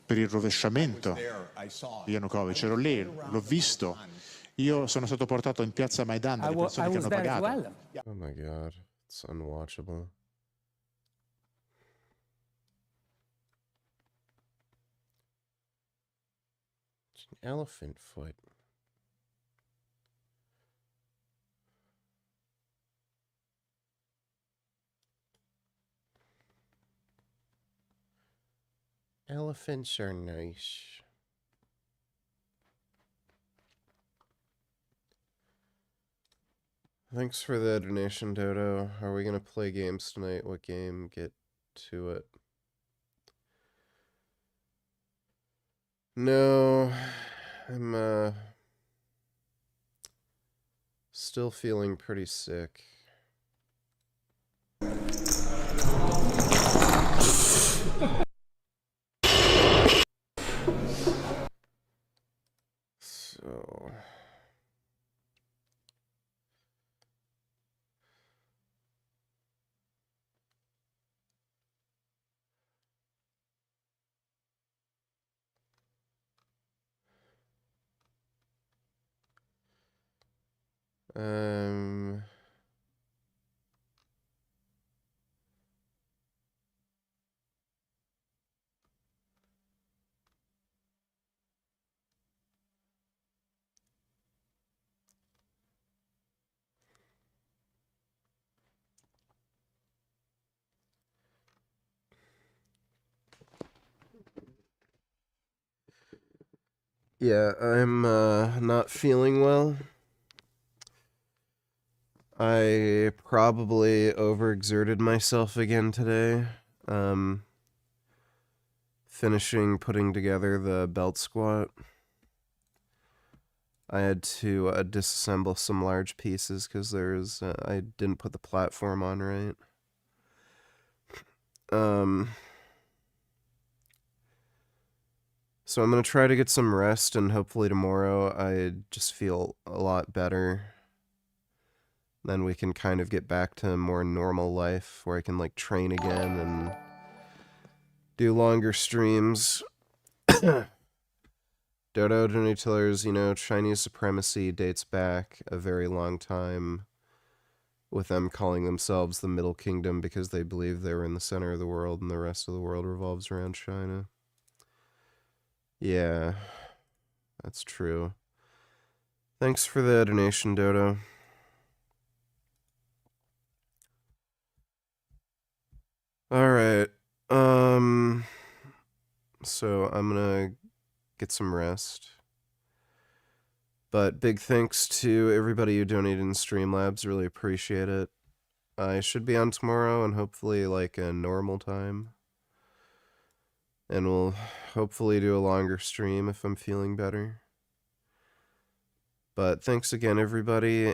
per il rovesciamento di Yanukovych. Ero lì, l'ho visto. Io sono stato portato in piazza Maidan dalle persone che hanno pagato. Oh my God, it's unwatchable. It's an elephant foot. Elephants are nice. Thanks for the donation, Dodo. Are we gonna play games tonight? What game? Get to it. No, I'm still feeling pretty sick. So yeah, I'm not feeling well. I probably overexerted myself again today. Finishing putting together the belt squat. I had to disassemble some large pieces because I didn't put the platform on right. So I'm going to try to get some rest, and hopefully tomorrow I just feel a lot better. Then we can kind of get back to a more normal life where I can like train again and do longer streams. Dodo Donatillers, you know, Chinese supremacy dates back a very long time, with them calling themselves the Middle Kingdom because they believe they were in the center of the world and the rest of the world revolves around China. Yeah, that's true. Thanks for the donation, Dodo. Alright, so I'm gonna get some rest. But big thanks to everybody who donated in Streamlabs, really appreciate it. I should be on tomorrow and hopefully like a normal time. And we'll hopefully do a longer stream if I'm feeling better. But thanks again, everybody.